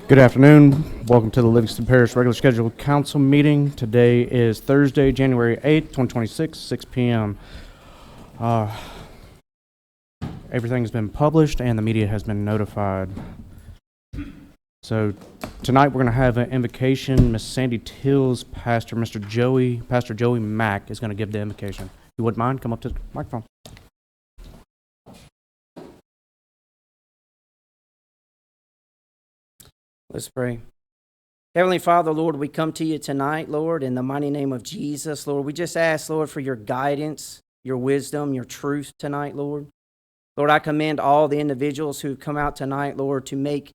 Good afternoon. Welcome to the Livingston Parish regular scheduled council meeting. Today is Thursday, January 8th, 2026, 6 p.m. Everything's been published and the media has been notified. So tonight we're going to have an invocation. Miss Sandy Till's Pastor Joey Mack is going to give the invocation. If you wouldn't mind, come up to the microphone. Let's pray. Heavenly Father, Lord, we come to you tonight, Lord, in the mighty name of Jesus. Lord, we just ask, Lord, for your guidance, your wisdom, your truth tonight, Lord. Lord, I commend all the individuals who come out tonight, Lord, to make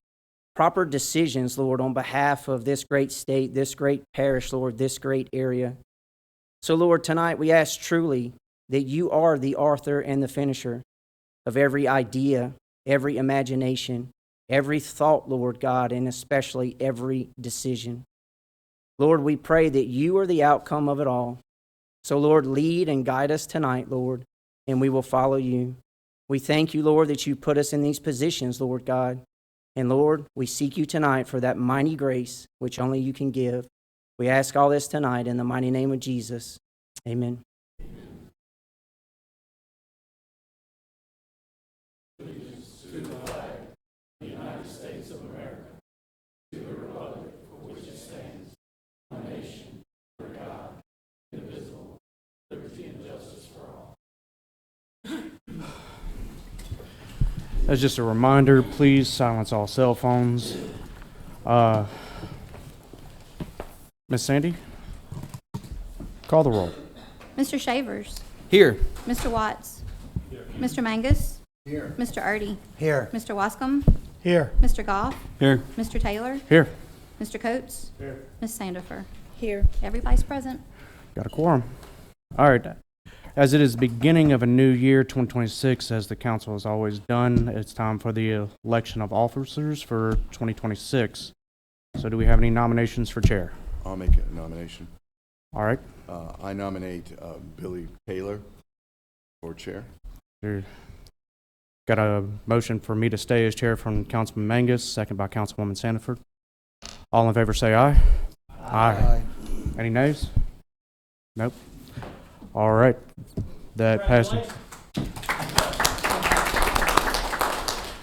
proper decisions, Lord, on behalf of this great state, this great parish, Lord, this great area. So, Lord, tonight we ask truly that you are the author and the finisher of every idea, every imagination, every thought, Lord God, and especially every decision. Lord, we pray that you are the outcome of it all. So, Lord, lead and guide us tonight, Lord, and we will follow you. We thank you, Lord, that you put us in these positions, Lord God. And, Lord, we seek you tonight for that mighty grace which only you can give. We ask all this tonight in the mighty name of Jesus. Amen. As just a reminder, please silence all cell phones. Miss Sandy, call the roll. Mr. Shavers. Here. Mr. Watts. Here. Mr. Mangus. Here. Mr. Erdy. Here. Mr. Wascom. Here. Mr. Goff. Here. Mr. Taylor. Here. Mr. Coates. Here. Ms. Sandifer. Here. Everybody's present. Got a quorum. All right. As it is the beginning of a new year, 2026, as the council has always done, it's time for the election of officers for 2026. So do we have any nominations for chair? I'll make a nomination. All right. I nominate Billy Taylor for chair. Got a motion for me to stay as chair from Councilman Mangus, second by Councilwoman Sandiford. All in favor say aye. Aye. Any nays? Nope. All right. That passed.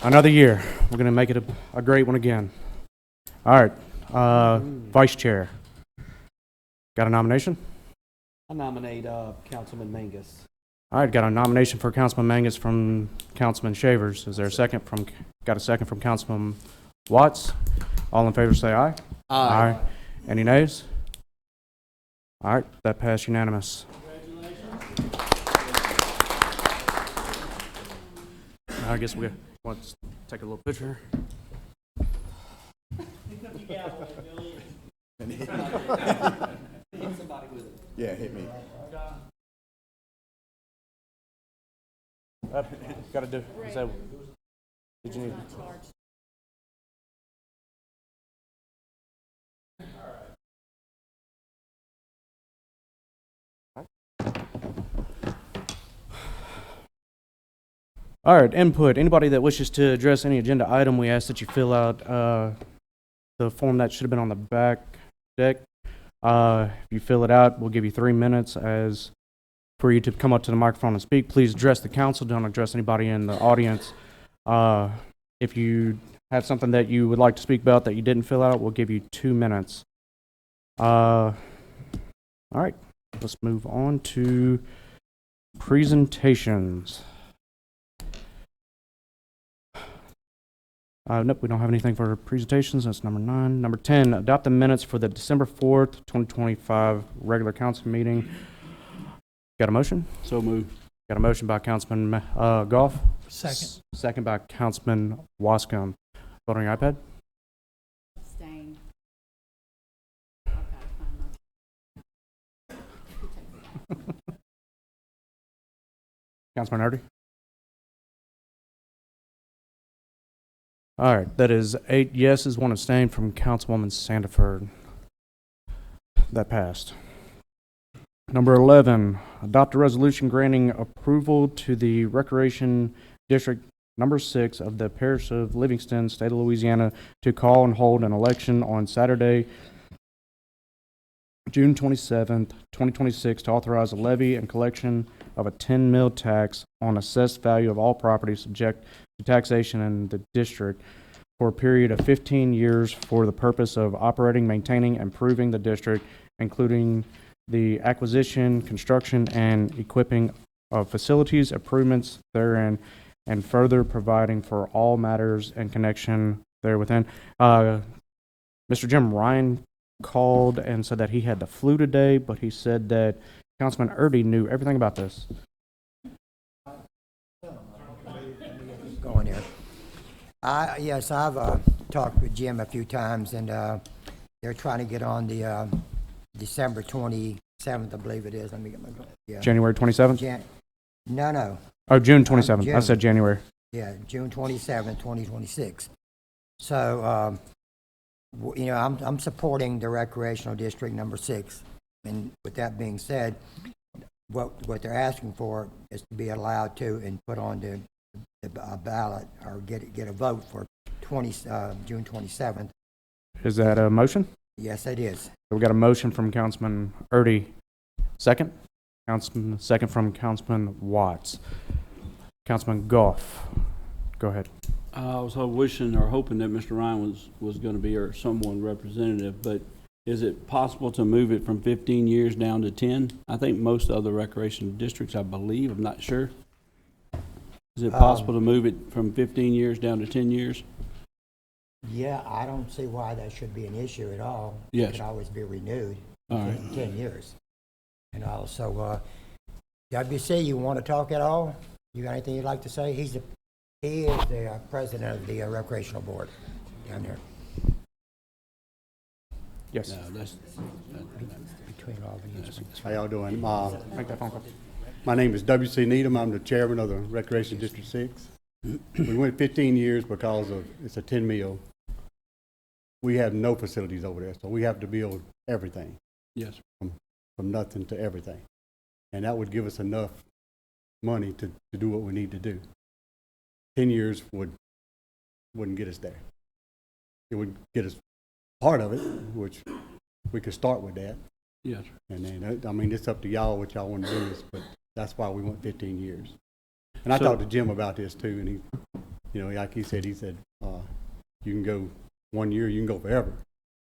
Another year. We're going to make it a great one again. All right. Vice chair. Got a nomination? I nominate Councilman Mangus. All right. Got a nomination for Councilman Mangus from Councilman Shavers. Is there a second from? Got a second from Councilman Watts. All in favor say aye. Aye. Any nays? All right. That passed unanimous. I guess we want to take a little picture. Yeah, hit me. Got to do. Is that? Did you need? All right, input. Anybody that wishes to address any agenda item, we ask that you fill out the form that should have been on the back deck. If you fill it out, we'll give you 3 minutes as for you to come up to the microphone and speak. Please address the council. Don't address anybody in the audience. If you have something that you would like to speak about that you didn't fill out, we'll give you 2 minutes. All right, let's move on to presentations. Nope, we don't have anything for presentations. That's number 9. Number 10, adopt the minutes for the December 4th, 2025 regular council meeting. Got a motion? So moved. Got a motion by Councilman Goff. Second. Second by Councilman Wascom. Vote on your iPad. Abstain. Councilman Erdy. All right, that is 8 yeses, 1 abstain from Councilwoman Sandiford. That passed. Number 11, adopt a resolution granting approval to the Recreation District number 6 of the Parish of Livingston, State of Louisiana, to call and hold an election on Saturday, June 27th, 2026, to authorize a levy and collection of a 10 mil tax on assessed value of all property subject to taxation in the district for a period of 15 years for the purpose of operating, maintaining, and improving the district, including the acquisition, construction, and equipping of facilities, improvements therein, and further providing for all matters in connection therewithin. Mr. Jim Ryan called and said that he had the flu today, but he said that Councilman Erdy knew everything about this. Going here. Yes, I've talked with Jim a few times, and they're trying to get on the December 27th, I believe it is. Let me get my, yeah. January 27th? No. Oh, June 27th. I June. said January. Yeah, June 27th, 2026. So, I'm supporting the recreational district number 6. And with that being said, what they're asking for is to be allowed to and put on the ballot or get a vote for June 27th. Is that a motion? Yes, it is. So we got a motion from Councilman Erdy. Second? Second from Councilman Watts. Councilman Goff. Go ahead. I was wishing or hoping that Mr. Ryan was going to be or someone representative, but is it possible to move it from 15 years down to 10? I think most other recreation districts, I believe, I'm not sure. Is it possible to move it from 15 years down to 10 years? Yeah, I don't see why that should be an issue at all. Yes. It could always be renewed All in right. 10 years. And also, WC, you want to talk at all? You got anything you'd like to say? He is the president of the recreational board down there. Yes. No, that's, Between Albany and Spring. How y'all doing? Make that phone call. My name is W.C. Needham. I'm the chairman of the Recreation District 6. We went 15 years because it's a 10 mil. We have no facilities over there, so we have to build everything, yes. from nothing to everything. And that would give us enough money to do what we need to do. 10 years wouldn't get us there. It would get us part of it, which we could start with that. Yes. And then, it's up to y'all what y'all want to do, but that's why we went 15 years. And I So- talked to Jim about this too, and he, like he said, you can go 1 year, you can go forever.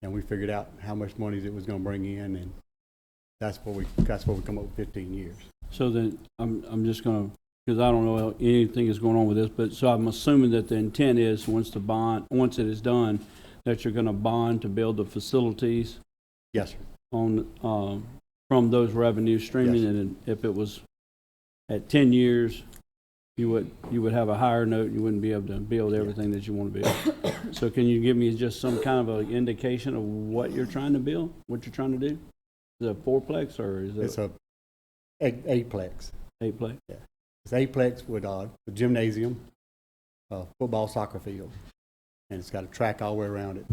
And we figured out how much money it was going to bring in, and that's where we come up with 15 years. So then I'm just going to, because I don't know anything is going on with this, but so I'm assuming that the intent is once it is done, that you're going to bond to build the facilities Yes, sir. on from those revenue streaming, Yes. and if it was at 10 years, you would have a higher note. You wouldn't be able to build everything that you want to build. So can you give me just some kind of an indication of what you're trying to build, what you're trying to do? Is it a fourplex or is It's it a eightplex. eightplex? It's eightplex with a gymnasium, football, soccer field, and it's got a track all the way around it.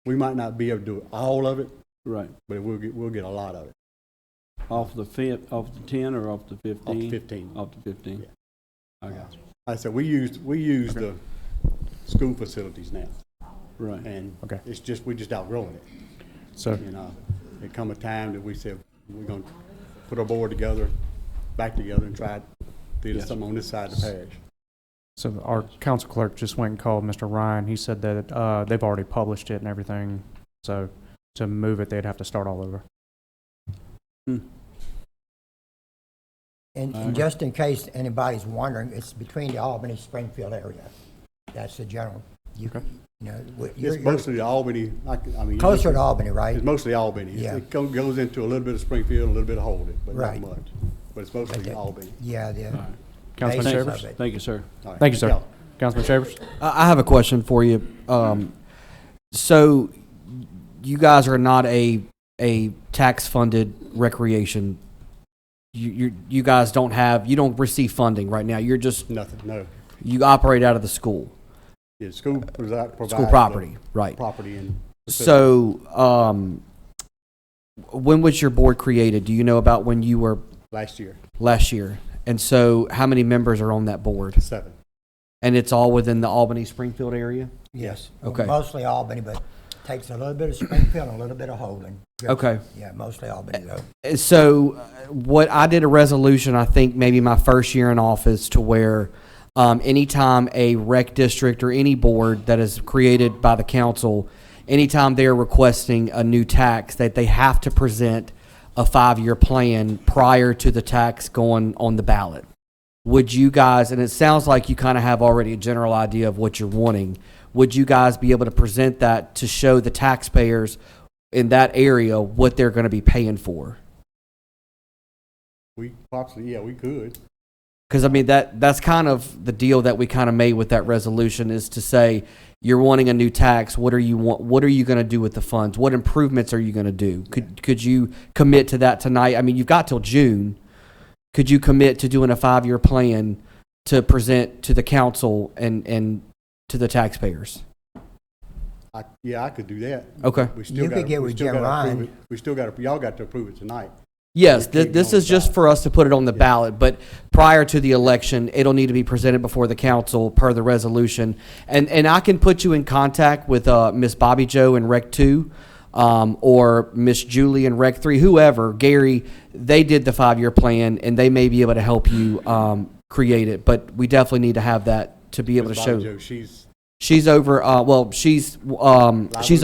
We might not be able to do all of it, Right. but we'll get a lot of it. Off the 10 or off the 15? Off the 15. Off the 15. Yeah. I got you. Like I said, we use the school facilities now, Right. and Okay. we just outgrowing it. So, There come a time that we said we're going to put our board back together, and try to do Yes. something on this side of the parish. so our council clerk just went and called Mr. Ryan. He said that they've already published it and everything. So to move it, they'd have to start all over. And just in case anybody's wondering, it's between the Albany Springfield area. That's the general. It's mostly Albany. Closer to Albany, right? It's mostly Albany. Yeah. It goes into a little bit of Springfield, a little bit of Holden, but Right. not much. But it's mostly Albany. Yeah, All right. Councilman basis Shavers? of it. Thank you, sir. All right. Thank you, sir. Yeah. Councilman Shavers? I have a question for you. So you guys are not a tax-funded recreation. You guys don't receive funding right now. You're just, Nothing, no. you operate out of the school Yeah, school provides property, the right? property and So, when was your board created? Do you know about when you were last year, last year? And so, how many members are on that board? 7. And it's all within the Albany-Springfield area? Yes. Okay. Mostly Albany, but takes a little bit of Springfield and a little bit of Holden. Okay. Yeah, mostly Albany though. So what I did a resolution, I think maybe my first year in office, to where anytime a rec district or any board that is created by the council, anytime they're requesting a new tax, that they have to present a 5-year plan prior to the tax going on the ballot. Would you guys, and it sounds like you kind of have already a general idea of what you're wanting, would you guys be able to present that to show the taxpayers in that area what they're going to be paying for? We possibly, yeah, we could. Because I mean that's kind of the deal that we kind of made with that resolution, is to say you're wanting a new tax. What are you going to do with the funds? What improvements are you going to do? Could you commit to that tonight? I mean, you've got till June. Could you commit to doing a 5-year plan to present to the council and to the taxpayers? I could do that. Okay. We still You could gotta- get we with still Jim gotta approve Ryan. it. We still got to, y'all got to approve it tonight. Yes, It can't this go on is the just ballot. for us to put it on the Yeah. ballot, but prior to the election, it'll need to be presented before the council per the resolution. And I can put you in contact with Miss Bobby Joe in Rec 2, or Miss Julie in Rec 3, whoever, Gary. They did the 5-year plan, and they may be able to help you create it. But we definitely need to have that to be able to Ms. show. Bobby Jo, She's over. She's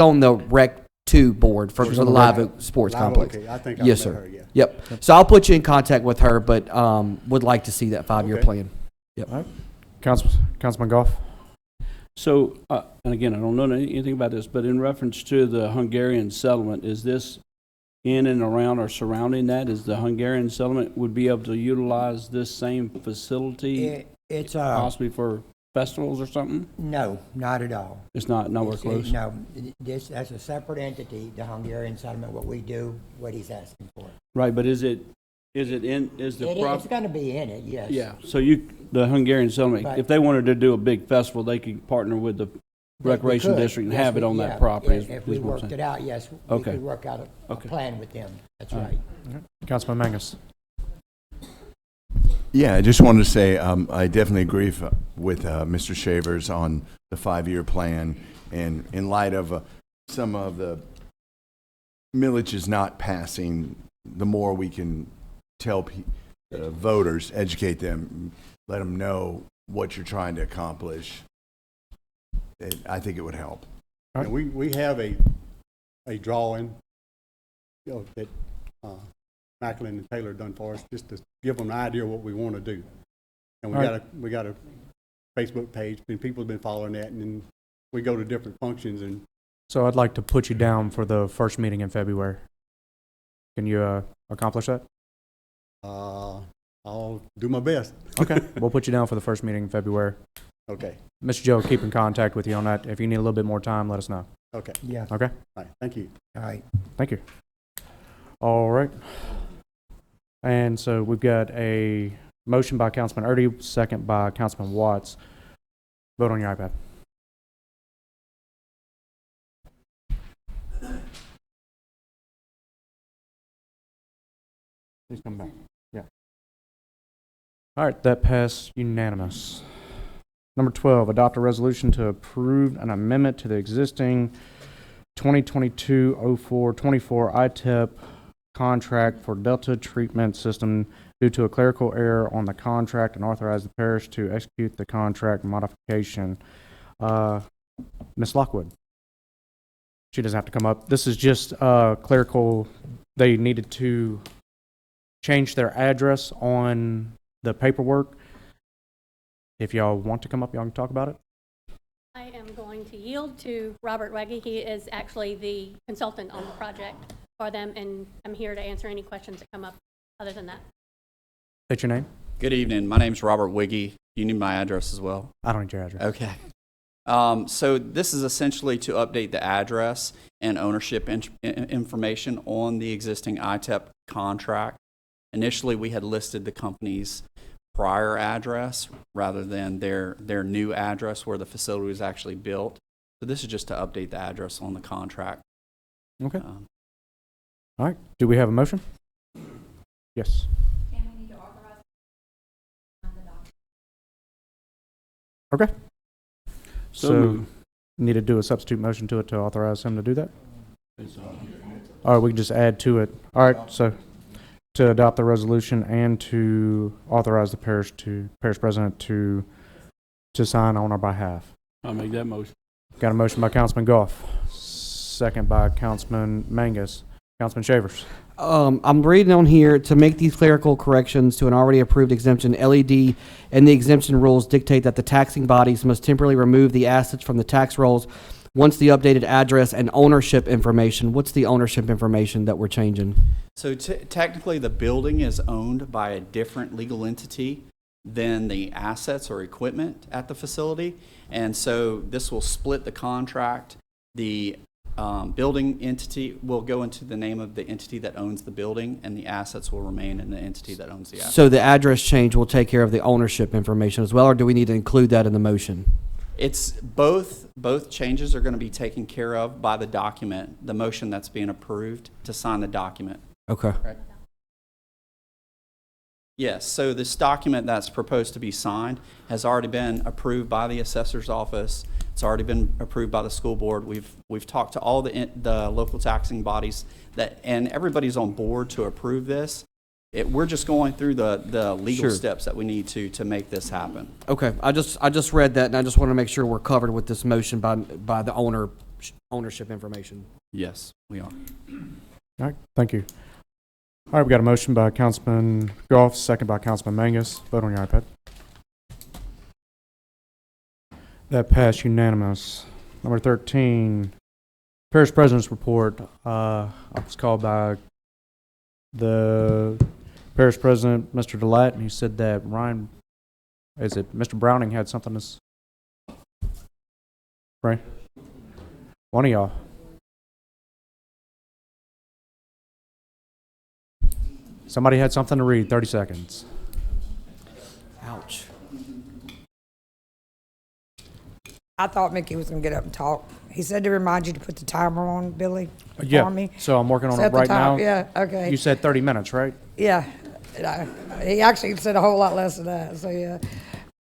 on the Rec 2 board for She's the on the Live Rec- Oak Sports Live Oak, Complex. okay, I think I Yes, met sir. her, yeah. Yep. So I'll put you in contact with her, but would like to see that 5-year Okay. plan. Councilman Goff? So, and again, I don't know anything about this, but in reference to the Hungarian settlement, is this in and around or surrounding that? Is the Hungarian settlement would be able to utilize this same facility It's possibly for festivals or something? no, not at all. It's not nowhere It's- close? No, that's a separate entity, the Hungarian settlement, what we do, what he's asking for. Right, but is the It's gonna be in it, yes. Yeah, so the Hungarian settlement, Right. if they wanted to do a big festival, they could partner with the We recreation could. district and Yes, have it we- on yeah, that property. If we is what I'm worked saying. it out, yes, we Okay. could work out a Okay. plan with them. That's All right. right. Councilman Mangus? Yeah, I just wanted to say, I definitely agree with Mr. Shavers on the 5-year plan, and in light of some of the millages not passing, the more we can tell voters, educate them, let them know what you're trying to accomplish, I think it would help. All right. And we have a drawing, that Macklin and Taylor done for us, just to give them an idea of what we want to do. And All right. we got a Facebook page, and people have been following that, and then we go to different functions, and So I'd like to put you down for the first meeting in February. Can you accomplish that? I'll do my best. Okay, we'll put you down for the first meeting in February. Okay, Mr. Joe, keep in contact with you on that. If you need a little bit more time, let us know. okay, Yeah, Okay? all right, thank you. all right. Thank you. All right. And so we've got a motion by Councilman Erdy, second by Councilman Watts. Vote on your iPad. Please come back. Yeah. All right, that passed unanimous. Number 12, adopt a resolution to approve an amendment to the existing 2022-04-24 ITEP contract for Delta Treatment System due to a clerical error on the contract, and authorize the parish to execute the contract modification. Ms. Lockwood. She doesn't have to come up. This is just clerical. They needed to change their address on the paperwork. If y'all want to come up, y'all can talk about it. I am going to yield to Robert Wegge. He is actually the consultant on the project for them, and I'm here to answer any questions that come up other than that. State your name. Good evening. My name's Robert Wiggy. You need my address as well? I don't need your address. Okay. So this is essentially to update the address and ownership information on the existing ITEP contract. Initially, we had listed the company's prior address rather than their new address where the facility was actually built. So this is just to update the address on the contract. Okay. All right. Do we have a motion? Yes. Okay. So So, moved. need to do a substitute motion to it to authorize him to do that? It's, All right, we can just add to it. All right, so to adopt the resolution and to authorize the parish president to sign on our behalf. I'll make that motion. Got a motion by Councilman Goff, second by Councilman Mangus. Councilman Shavers. I'm reading on here to make these clerical corrections to an already approved exemption. LED and the exemption rules dictate that the taxing bodies must temporarily remove the assets from the tax rolls once the updated address and ownership information. What's the ownership information that we're changing? So technically, the building is owned by a different legal entity than the assets or equipment at the facility. And so this will split the contract. The building entity will go into the name of the entity that owns the building, and the assets will remain in the entity that owns the assets. So the address change will take care of the ownership information as well, or do we need to include that in the motion? It's both changes are going to be taken care of by the document, the motion that's being approved to sign the document. Okay. Yes, so this document that's proposed to be signed has already been approved by the assessor's office. It's already been approved by the school board. We've talked to all the local taxing bodies and everybody's on board to approve this. We're just going through the legal Sure. steps that we need to make this happen. Okay, I just read that, and I just want to make sure we're covered with this motion by the ownership information. Yes, we are. All right, thank you. All right, we got a motion by Councilman Goff, second by Councilman Mangus. Vote on your iPad. That passed unanimous. Number 13, Parish President's Report. I was called by the Parish President, Mr. Delatte, and he said that Mr. Browning had something to right? One of y'all. Somebody had something to read, 30 seconds. Ouch. I thought Mickey was going to get up and talk. He said to remind you to put the timer on, Billy, Yeah, for me. so I'm working on it Set the right now. time. Yeah, okay. You said 30 minutes, right? Yeah. He actually said a whole lot less than that, so yeah.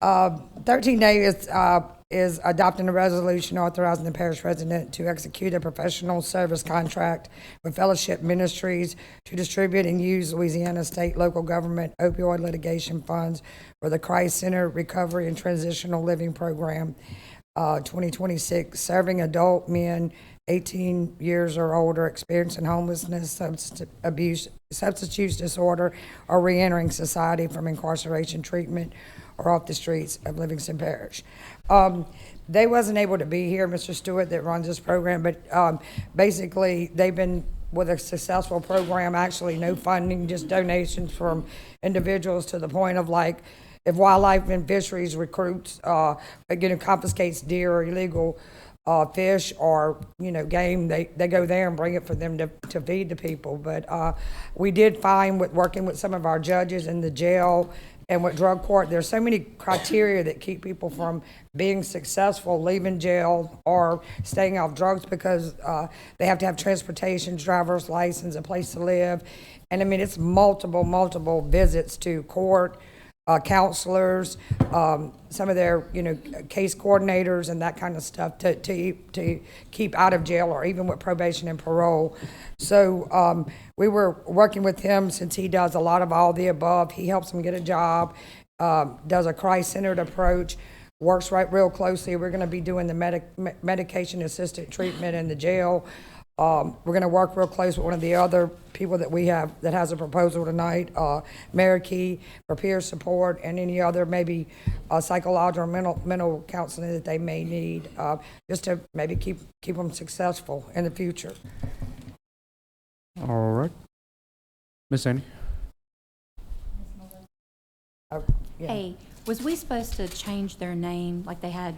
13A is adopting a resolution authorizing the parish president to execute a professional service contract with Fellowship Ministries to distribute and use Louisiana state local government opioid litigation funds for the Christ Center Recovery and Transitional Living Program 2026, serving adult men 18 years or older experiencing homelessness, substance abuse, substance use disorder, or reentering society from incarceration, treatment, or off the streets of Livingston Parish. They wasn't able to be here, Mr. Stewart, that runs this program, but basically they've been with a successful program, actually no funding, just donations from individuals to the point of like, if Wildlife and Fisheries recruits, confiscates deer or illegal fish or, game, they go there and bring it for them to feed the people. But we did find with working with some of our judges in the jail and with drug court, there's so many criteria that keep people from being successful, leaving jail or staying off drugs because they have to have transportation, driver's license, a place to live. And I mean, it's multiple visits to court, counselors, some of their, case coordinators and that kind of stuff to keep out of jail or even with probation and parole. So we were working with him since he does a lot of all the above. He helps them get a job, does a Christ-centered approach, works real closely. We're going to be doing the medication-assisted treatment in the jail. We're going to work real close with one of the other people that we have that has a proposal tonight, Mary Key, for peer support and any other maybe psychological or mental counseling that they may need, just to maybe keep them successful in the future. All right. Miss Annie? Yeah. Hey, was we supposed to change their name like they had?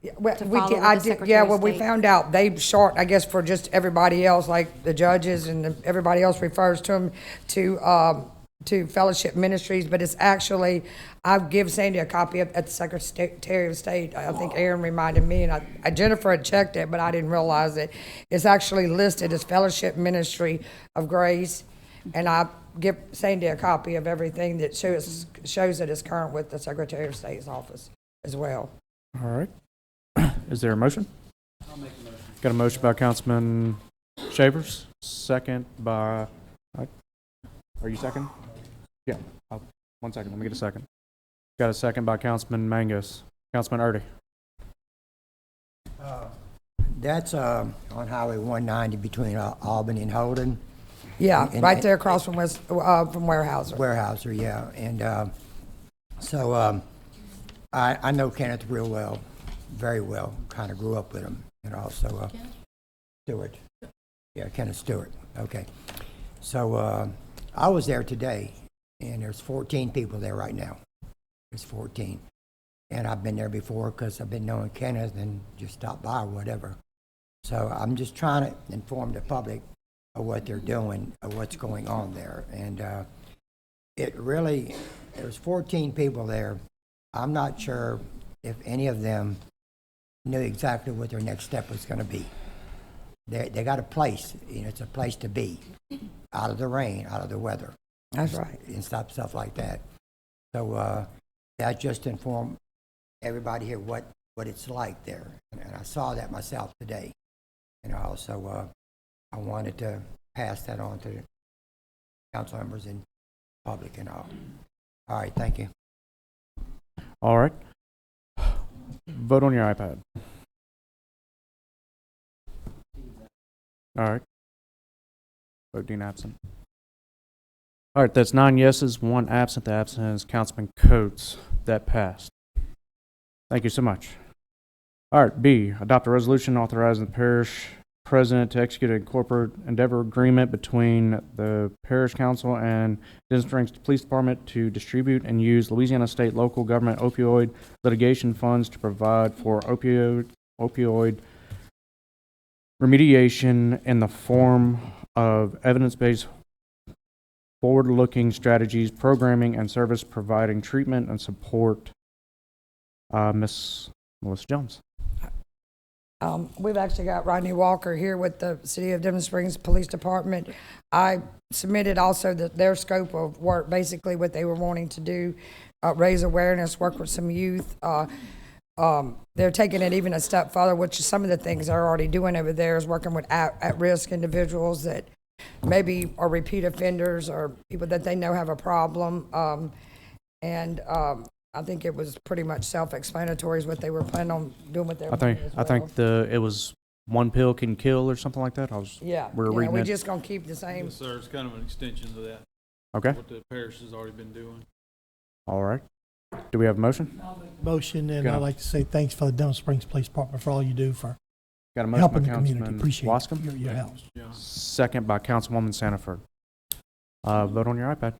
Yeah, well, To we follow did, with I the did, Secretary yeah, of when we State? found out, they short, I guess, for just everybody else, like the judges and everybody else refers to them to Fellowship Ministries, but it's actually, I give Sandy a copy at the Secretary of State. I think Aaron reminded me, and Jennifer had checked it, but I didn't realize it. It's actually listed as Fellowship Ministry of Grace, and I give Sandy a copy of everything that shows that it's current with the Secretary of State's office as well. All right. Is there a motion? I'll make a motion. Got a motion by Councilman Shavers, second by, are you second? Yeah, 1 second, let me get a second. Got a second by Councilman Mangus. Councilman Erdy. That's on Highway 190 between Albany and Holden. Yeah, And- right there across from from Warehouser. Warehouser, yeah. And so I know Kenneth real well, very well. Kind of grew up with him, and also Stewart. Yeah, Kenneth Stewart. Okay. So I was there today, and there's 14 people there right now. There's 14. And I've been there before because I've been knowing Kenneth and just stopped by or whatever. So I'm just trying to inform the public of what they're doing, of what's going on there. And it really, there's 14 people there. I'm not sure if any of them knew exactly what their next step was going to be. They got a place, it's a place to be, out of the rain, out of the weather. That's right. And stuff like that. So that just informed everybody here what it's like there. And I saw that myself today. And also I wanted to pass that on to the council members and public and all. All right, thank you. All right. Vote on your iPad. All right. Vote Dean absent. All right, that's 9 yeses, 1 absent. The absent is Councilman Coates. That passed. Thank you so much. All right, B, adopt a resolution authorizing the parish president to execute a corporate endeavor agreement between the parish council and Denison Springs Police Department to distribute and use Louisiana state local government opioid litigation funds to provide for opioid remediation in the form of evidence-based forward-looking strategies, programming, and service providing treatment and support. Miss Melissa Jones. We've actually got Rodney Walker here with the City of Denison Springs Police Department. I submitted also their scope of work, basically what they were wanting to do, raise awareness, work with some youth. They're taking it even a step further, which is some of the things they're already doing over there is working with at-risk individuals that maybe are repeat offenders or people that they know have a problem. I think it was pretty much self-explanatory is what they were planning on doing with their money as I think well. it was one pill can kill or something like that. We're reading we're it. just gonna keep the same. Yes, sir, it's kind of an extension of that, Okay. what the parish has already been doing. All right. Do we have a motion? Motion, and Got it. I'd like to say thanks for the Denison Springs Police Department for all you do for Got a motion helping by the community. Councilman Appreciate Wascom, your help. Yeah. second by Councilwoman Sanford. Vote on your iPad.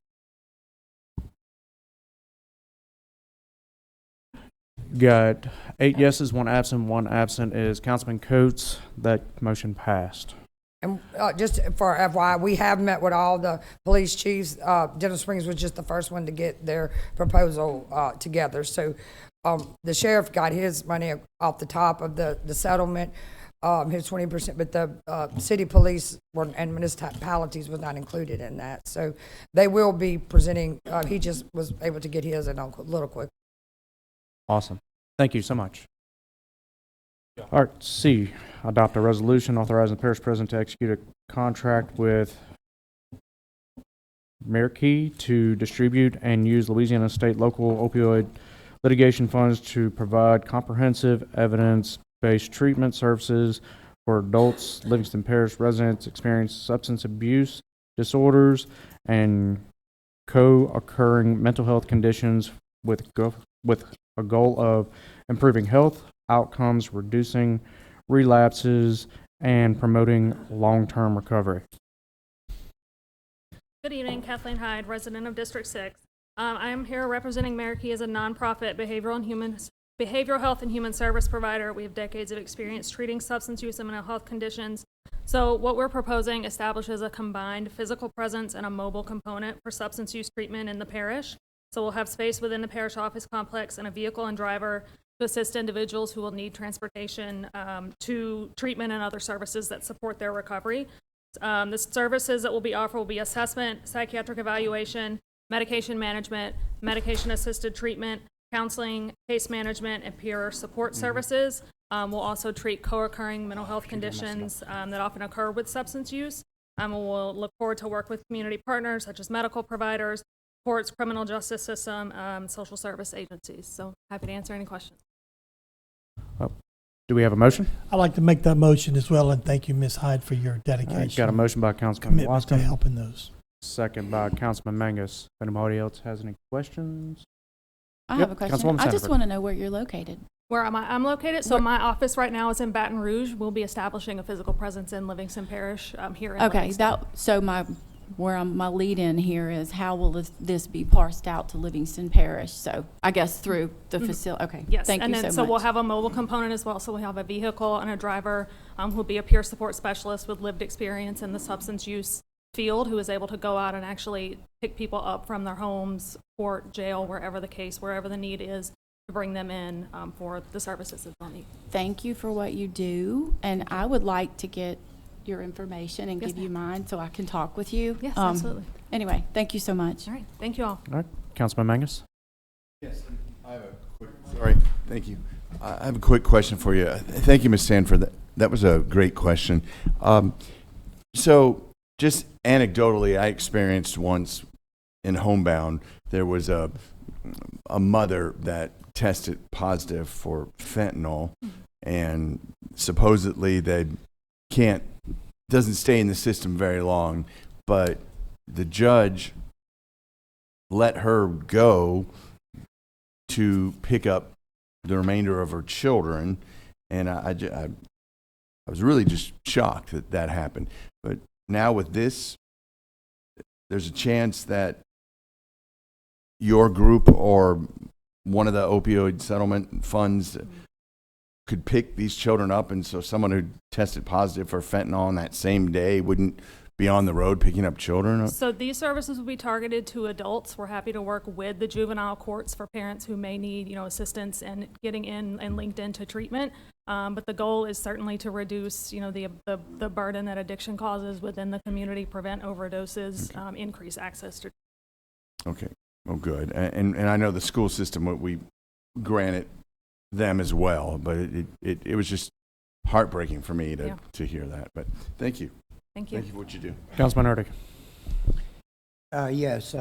Got 8 yeses, 1 absent. 1 absent is Councilman Coates. That motion passed. And just for FYI, we have met with all the police chiefs. Denison Springs was just the first one to get their proposal together. So the sheriff got his money off the top of the settlement, his 20%, but the city police and municipalities was not included in that. So they will be presenting, he just was able to get his in a little quick. Awesome. Thank you so much. All right, C, adopt a resolution authorizing the parish president to execute a contract with Marquis to distribute and use Louisiana state local opioid litigation funds to provide comprehensive evidence-based treatment services for adults, Livingston Parish residents experience substance abuse disorders and co-occurring mental health conditions with a goal of improving health outcomes, reducing relapses, and promoting long-term recovery. Good evening, Kathleen Hyde, resident of District 6. I am here representing Marquis as a nonprofit behavioral health and human service provider. We have decades of experience treating substance use and mental health conditions. So what we're proposing establishes a combined physical presence and a mobile component for substance use treatment in the parish. So we'll have space within the parish office complex and a vehicle and driver to assist individuals who will need transportation to treatment and other services that support their recovery. The services that will be offered will be assessment, psychiatric evaluation, medication management, medication-assisted treatment, counseling, case management, and peer support services. We'll also treat co-occurring mental health conditions that often occur with substance use. We'll look forward to work with community partners such as medical providers, courts, criminal justice system, social service agencies. So happy to answer any questions. Do we have a motion? I'd like to make that motion as well, and thank you, Ms. Hyde, for your All right, dedication. got a motion by Councilman Commitment to Waston, helping those. second by Councilman Mangus. If anybody else has any questions? I Yep, have a question. Councilwoman I just Sandberg. want to know where you're located. Where am I? I'm located. So my office right now is in Baton Rouge. We'll be establishing a physical presence in Livingston Parish here in Okay, Livingston. so my lead in here is how will this be parsed out to Livingston Parish? So I guess through the facility. Okay. Yes, Thank and you then so we'll much. have a mobile component as well. So we'll have a vehicle and a driver who'll be a peer support specialist with lived experience in the substance use field, who is able to go out and actually pick people up from their homes, court, jail, wherever the need is, to bring them in for the services that they'll need. Thank you for what you do, and I would like to get your information and Yes, give you mine so I can talk with you. Yes, absolutely. Anyway, thank you so much. All right, thank you all. All right, Councilman Mangus? Yes, I have a quick, sorry, thank you. I have a quick question for you. Thank you, Ms. Sanford. That was a great question. So just anecdotally, I experienced once in Homebound, there was a mother that tested positive for fentanyl, and supposedly they doesn't stay in the system very long, but the judge let her go to pick up the remainder of her children, and I was really just shocked that that happened. But now with this, there's a chance that your group or one of the opioid settlement funds could pick these children up, and so someone who tested positive for fentanyl on that same day wouldn't be on the road picking up children? So these services will be targeted to adults. We're happy to work with the juvenile courts for parents who may need, assistance and getting in and linked into treatment. But the goal is certainly to reduce, the burden that addiction causes within the community, prevent overdoses, increase access to. Okay. Oh, good. And I know the school system, we granted them as well, but it was just heartbreaking for me to hear that. But thank you. Thank you. Thank you for what you do. Councilman Erdig? Yes,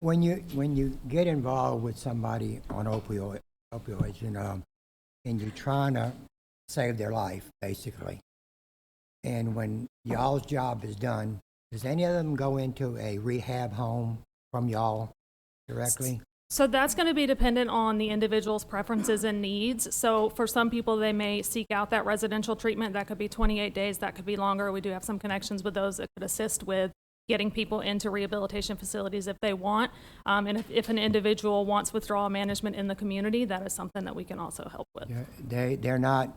when you get involved with somebody on opioids, and you're trying to save their life, basically, and when y'all's job is done, does any of them go into a rehab home from y'all directly? So that's going to be dependent on the individual's preferences and needs. So for some people, they may seek out that residential treatment. That could be 28 days. That could be longer. We do have some connections with those that could assist with getting people into rehabilitation facilities if they want. And if an individual wants withdrawal management in the community, that is something that we can also help with. They're not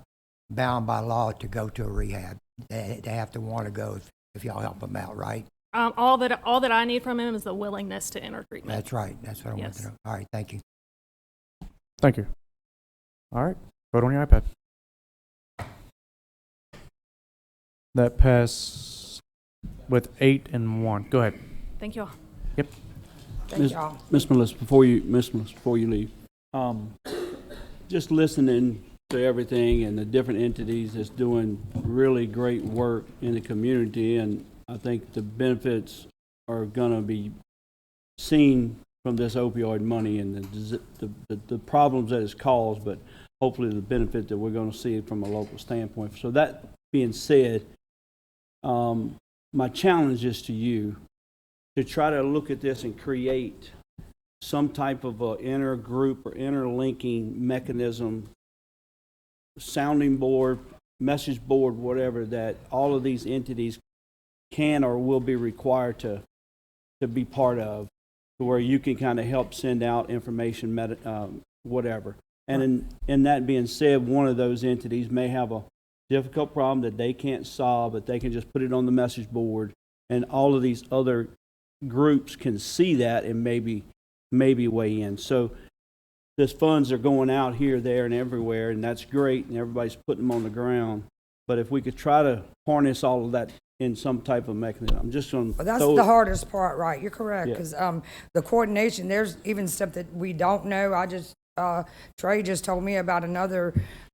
bound by law to go to a rehab. They have to want to go if y'all help them out, right? All that I need from him is the willingness to enter treatment. That's right. That's what I want to know. All right. Thank you. Thank you. All right, vote on your iPad. That passed with 8 and 1. Go ahead. Thank you all. Yep. Thank y'all. Ms. Melissa, before you leave, just listening to everything and the different entities that's doing really great work in the community, and I think the benefits are going to be seen from this opioid money and the problems that it's caused, but hopefully the benefit that we're going to see from a local standpoint. So that being said, my challenge is to you to try to look at this and create some type of a intergroup or interlinking mechanism, sounding board, message board, whatever, that all of these entities can or will be required to be part of, to where you can kind of help send out information, whatever. And in that being said, one of those entities may have a difficult problem that they can't solve, but they can just put it on the message board, and all of these other groups can see that and maybe weigh in. So these funds are going out here, there, and everywhere, and that's great, and everybody's putting them on the ground. But if we could try to harness all of that in some type of mechanism. I'm just going to. Well, that's the hardest part, right? You're correct, Yeah. because the coordination, there's even stuff that we don't know. Trey just told me about another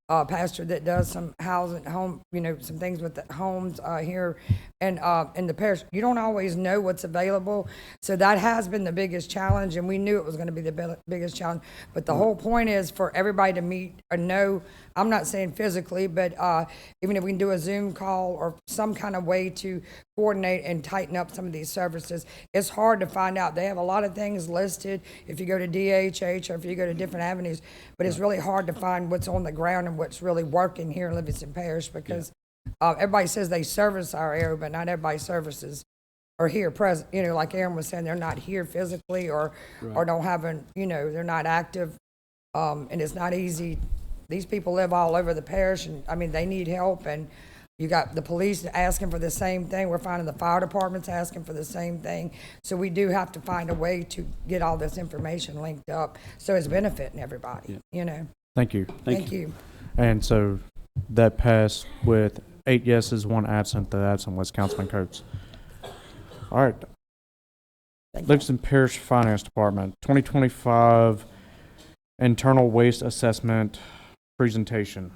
pastor that does some housing, home, some things with the homes here and in the parish. You don't always know what's available, so that has been the biggest challenge, and we knew it was going to be the biggest challenge. But the whole point is for everybody to meet or know. I'm not saying physically, but even if we can do a Zoom call or some kind of way to coordinate and tighten up some of these services, it's hard to find out. They have a lot of things listed if you go to DHH or if you go to different avenues, but it's really hard to find what's on the ground and what's really working here in Livingston Parish because everybody says they service our area, but not everybody services or here present. Like Aaron was saying, they're not here physically or don't have they're not active, and it's not easy. These people live all over the parish, and I mean, they need help, and you got the police asking for the same thing. We're finding the fire department's asking for the same thing. So we do have to find a way to get all this information linked up so it's benefiting everybody, Thank you. Thank you. And so that passed with 8 yeses, 1 absent. The absent was Councilman Coates. All right. Livingston Parish Finance Department, 2025 Internal Waste Assessment Presentation.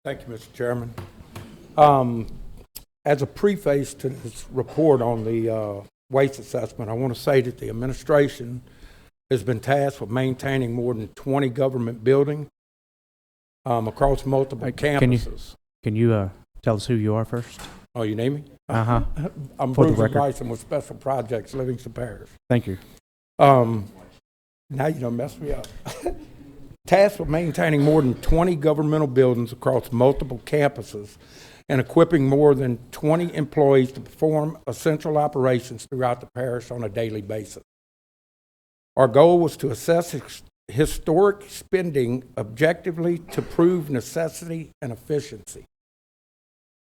Thank you, Mr. Chairman. As a preface to this report on the waste assessment, I want to say that the administration has been tasked with maintaining more than 20 government buildings across multiple campuses. Can you tell us who you are first? Oh, you name me? Uh-huh. I'm For the Bruce record. Bryson with Special Projects, Livingston Parish. Thank you. Now you done messed me up. Tasked with maintaining more than 20 governmental buildings across multiple campuses and equipping more than 20 employees to perform essential operations throughout the parish on a daily basis. Our goal was to assess historic spending objectively to prove necessity and efficiency.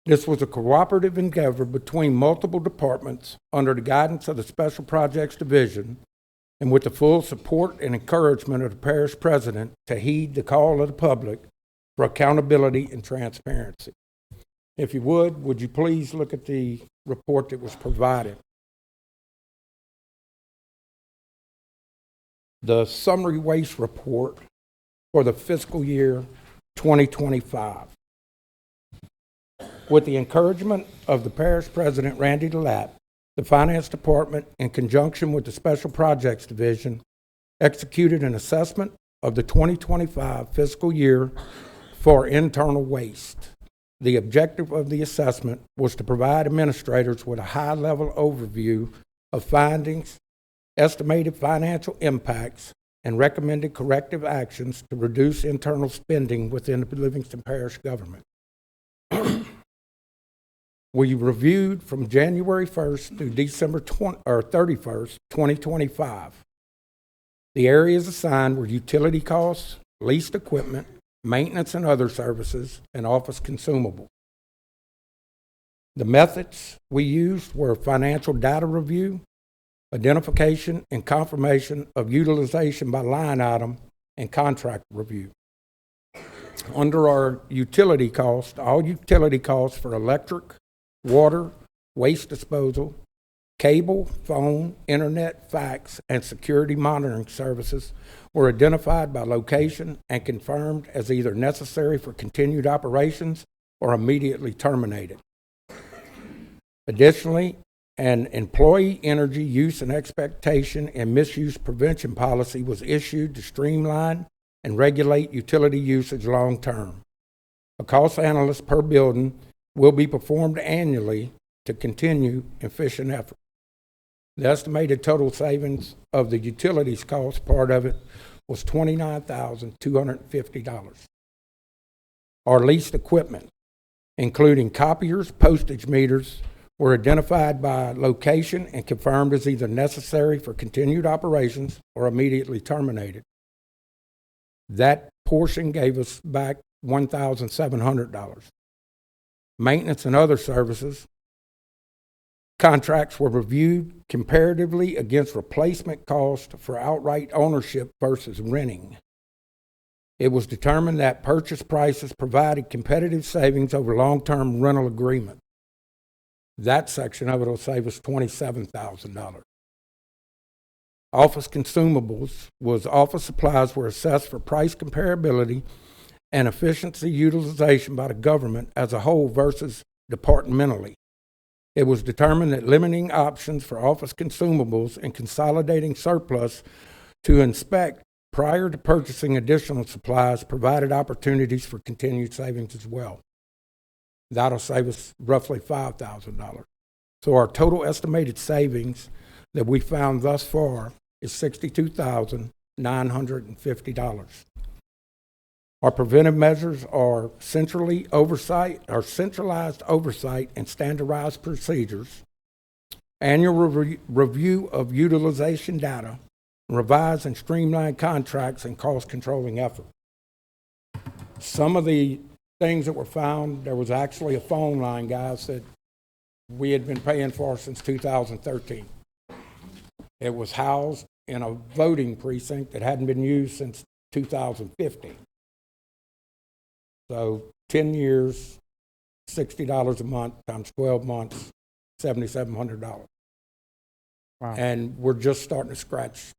This was a cooperative endeavor between multiple departments under the guidance of the Special Projects Division and with the full support and encouragement of the parish president to heed the call of the public for accountability and transparency. If you would you please look at the report that was provided? The summary waste report for the fiscal year 2025. With the encouragement of the parish president, Randy DeLapp, the Finance Department, in conjunction with the Special Projects Division, executed an assessment of the 2025 fiscal year for internal waste. The objective of the assessment was to provide administrators with a high-level overview of findings, estimated financial impacts, and recommended corrective actions to reduce internal spending within the Livingston Parish government. We reviewed from January 1st through December 31st, 2025. The areas assigned were utility costs, leased equipment, maintenance and other services, and office consumables. The methods we used were financial data review, identification and confirmation of utilization by line item, and contract review. Under our utility costs, all utility costs for electric, water, waste disposal, cable, phone, internet, fax, and security monitoring services were identified by location and confirmed as either necessary for continued operations or immediately terminated. Additionally, an employee energy use and expectation and misuse prevention policy was issued to streamline and regulate utility usage long term. A cost analysis per building will be performed annually to continue efficient effort. The estimated total savings of the utilities cost part of it was $29,250. Our leased equipment, including copiers, postage meters, were identified by location and confirmed as either necessary for continued operations or immediately terminated. That portion gave us back $1,700. Maintenance and other services contracts were reviewed comparatively against replacement cost for outright ownership versus renting. It was determined that purchase prices provided competitive savings over long-term rental agreement. That section of it will save us $27,000. Office consumables was office supplies were assessed for price comparability and efficiency utilization by the government as a whole versus departmentally. It was determined that limiting options for office consumables and consolidating surplus to inspect prior to purchasing additional supplies provided opportunities for continued savings as well. That'll save us roughly $5,000. So our total estimated savings that we found thus far is $62,950. Our preventive measures are centralized oversight and standardized procedures, annual review of utilization data, revise and streamline contracts, and cost controlling effort. Some of the things that were found, there was actually a phone line, guys, that we had been paying for since 2013. It was housed in a voting precinct that hadn't been used since 2015. So 10 years, $60 a month times 12 months, $7,700. Wow. And we're just starting to scratch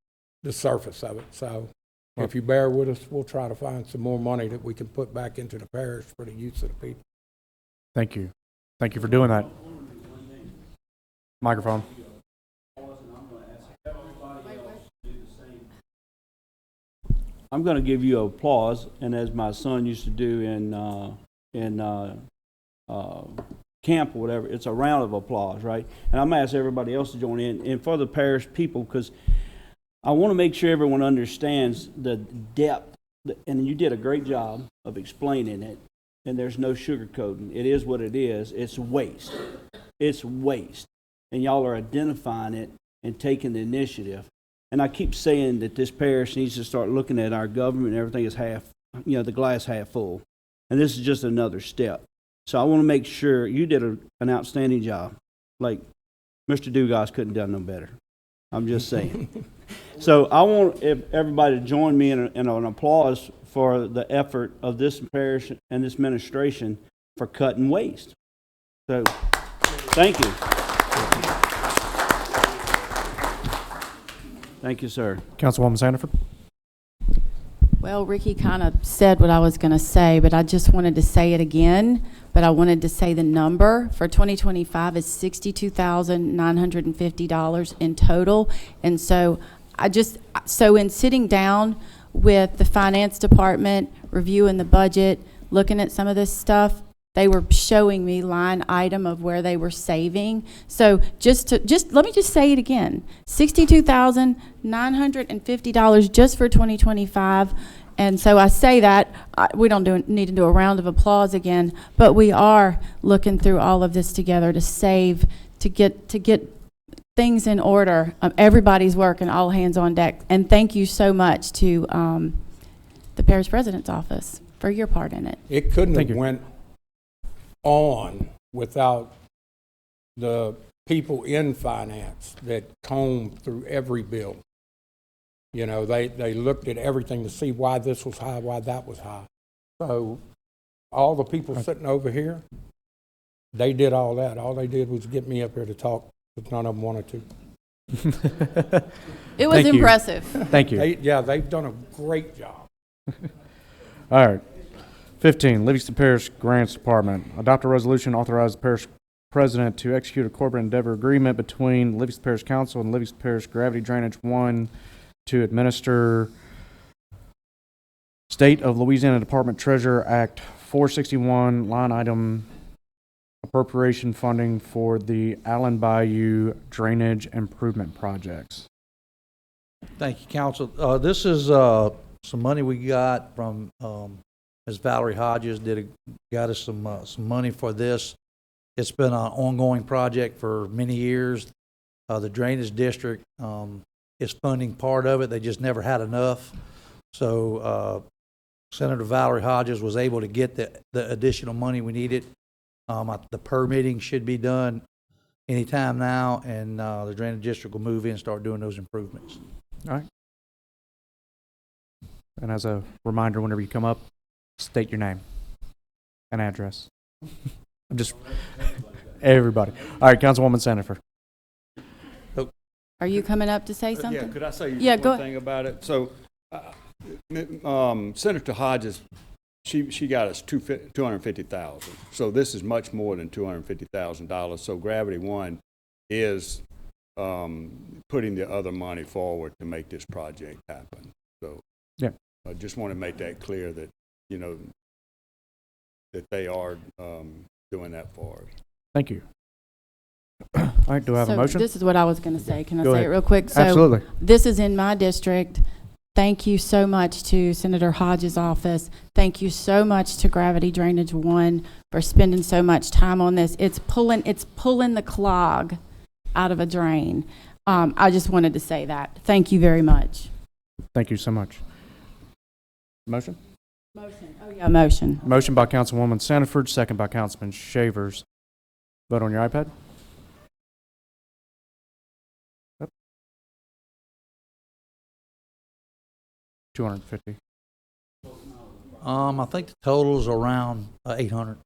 the surface of it. So if you bear with us, we'll try to find some more money that we can put back into the parish for the use of the people. Thank you. Thank you for doing that. Microphone. I'm going to give you applause, and as my son used to do in camp or whatever, it's a round of applause, right? And I'm going to ask everybody else to join in, and for the parish people, because I want to make sure everyone understands the depth, and you did a great job of explaining it, and there's no sugarcoating. It is what it is. It's waste. It's waste. And y'all are identifying it and taking the initiative. And I keep saying that this parish needs to start looking at our government and everything is half, the glass half full. And this is just another step. So I want to make sure you did an outstanding job. Like Mr. Dugas couldn't have done no better. I'm just saying. So I want everybody to join me in an applause for the effort of this parish and this administration for cutting waste. So thank you. Thank you, sir. Councilwoman Sandiford. Well, Ricky kind of said what I was going to say, but I just wanted to say it again. But I wanted to say the number for 2025 is $62,950 in total. And so so in sitting down with the finance department, reviewing the budget, looking at some of this stuff, they were showing me line item of where they were saving. So let me just say it again. $62,950 just for 2025. And so I say that we don't need to do a round of applause again, but we are looking through all of this together to save, to get things in order. Everybody's working, all hands on deck. And thank you so much to the parish president's office for your part in it. It couldn't have went on without the people in finance that combed through every bill. They looked at everything to see why this was high, why that was high. So all the people sitting over here, they did all that. All they did was get me up here to talk, but none of them wanted to. It was impressive. Thank you. They've done a great job. All right. 15, Livingston Parish Grants Department. Adopt a resolution authorizing the parish president to execute a corporate endeavor agreement between Livingston Parish Council and Livingston Parish Gravity Drainage 1 to administer State of Louisiana Department Treasurer Act 461 line item appropriation funding for the Allen Bayou drainage improvement projects. Thank you, Council. This is some money we got from Ms. Valerie Hodges got us some money for this. It's been an ongoing project for many years. The Drainage District is funding part of it. They just never had enough. So Senator Valerie Hodges was able to get the additional money we needed. The permitting should be done anytime now, and the Drainage District will move in and start doing those improvements. All right. And as a reminder, whenever you come up, state your name and address. I'm just, everybody. All right, Councilwoman Sanford. Are you coming up to say something? Yeah, could I say Yeah, go one thing about it? So, Senator Hodges, she got us $250,000. So this is much more than $250,000. So Gravity One is putting the other money forward to make this project happen. So yeah, I just want to make that clear that, you know, that they are doing that for us. Thank you. All right, do I have a motion? This is what I was going to say. Can I Go say ahead. it real quick? So Absolutely. This is in my district. Thank you so much to Senator Hodges' office. Thank you so much to Gravity Drainage One for spending so much time on this. It's pulling the clog out of a drain. I just wanted to say that. Thank you very much. Thank you so much. Motion? Motion. Oh, yeah, motion. Motion by Councilwoman Sanford, second by Councilman Shavers. Vote on your iPad. Yep. 250. I think the total is around 800.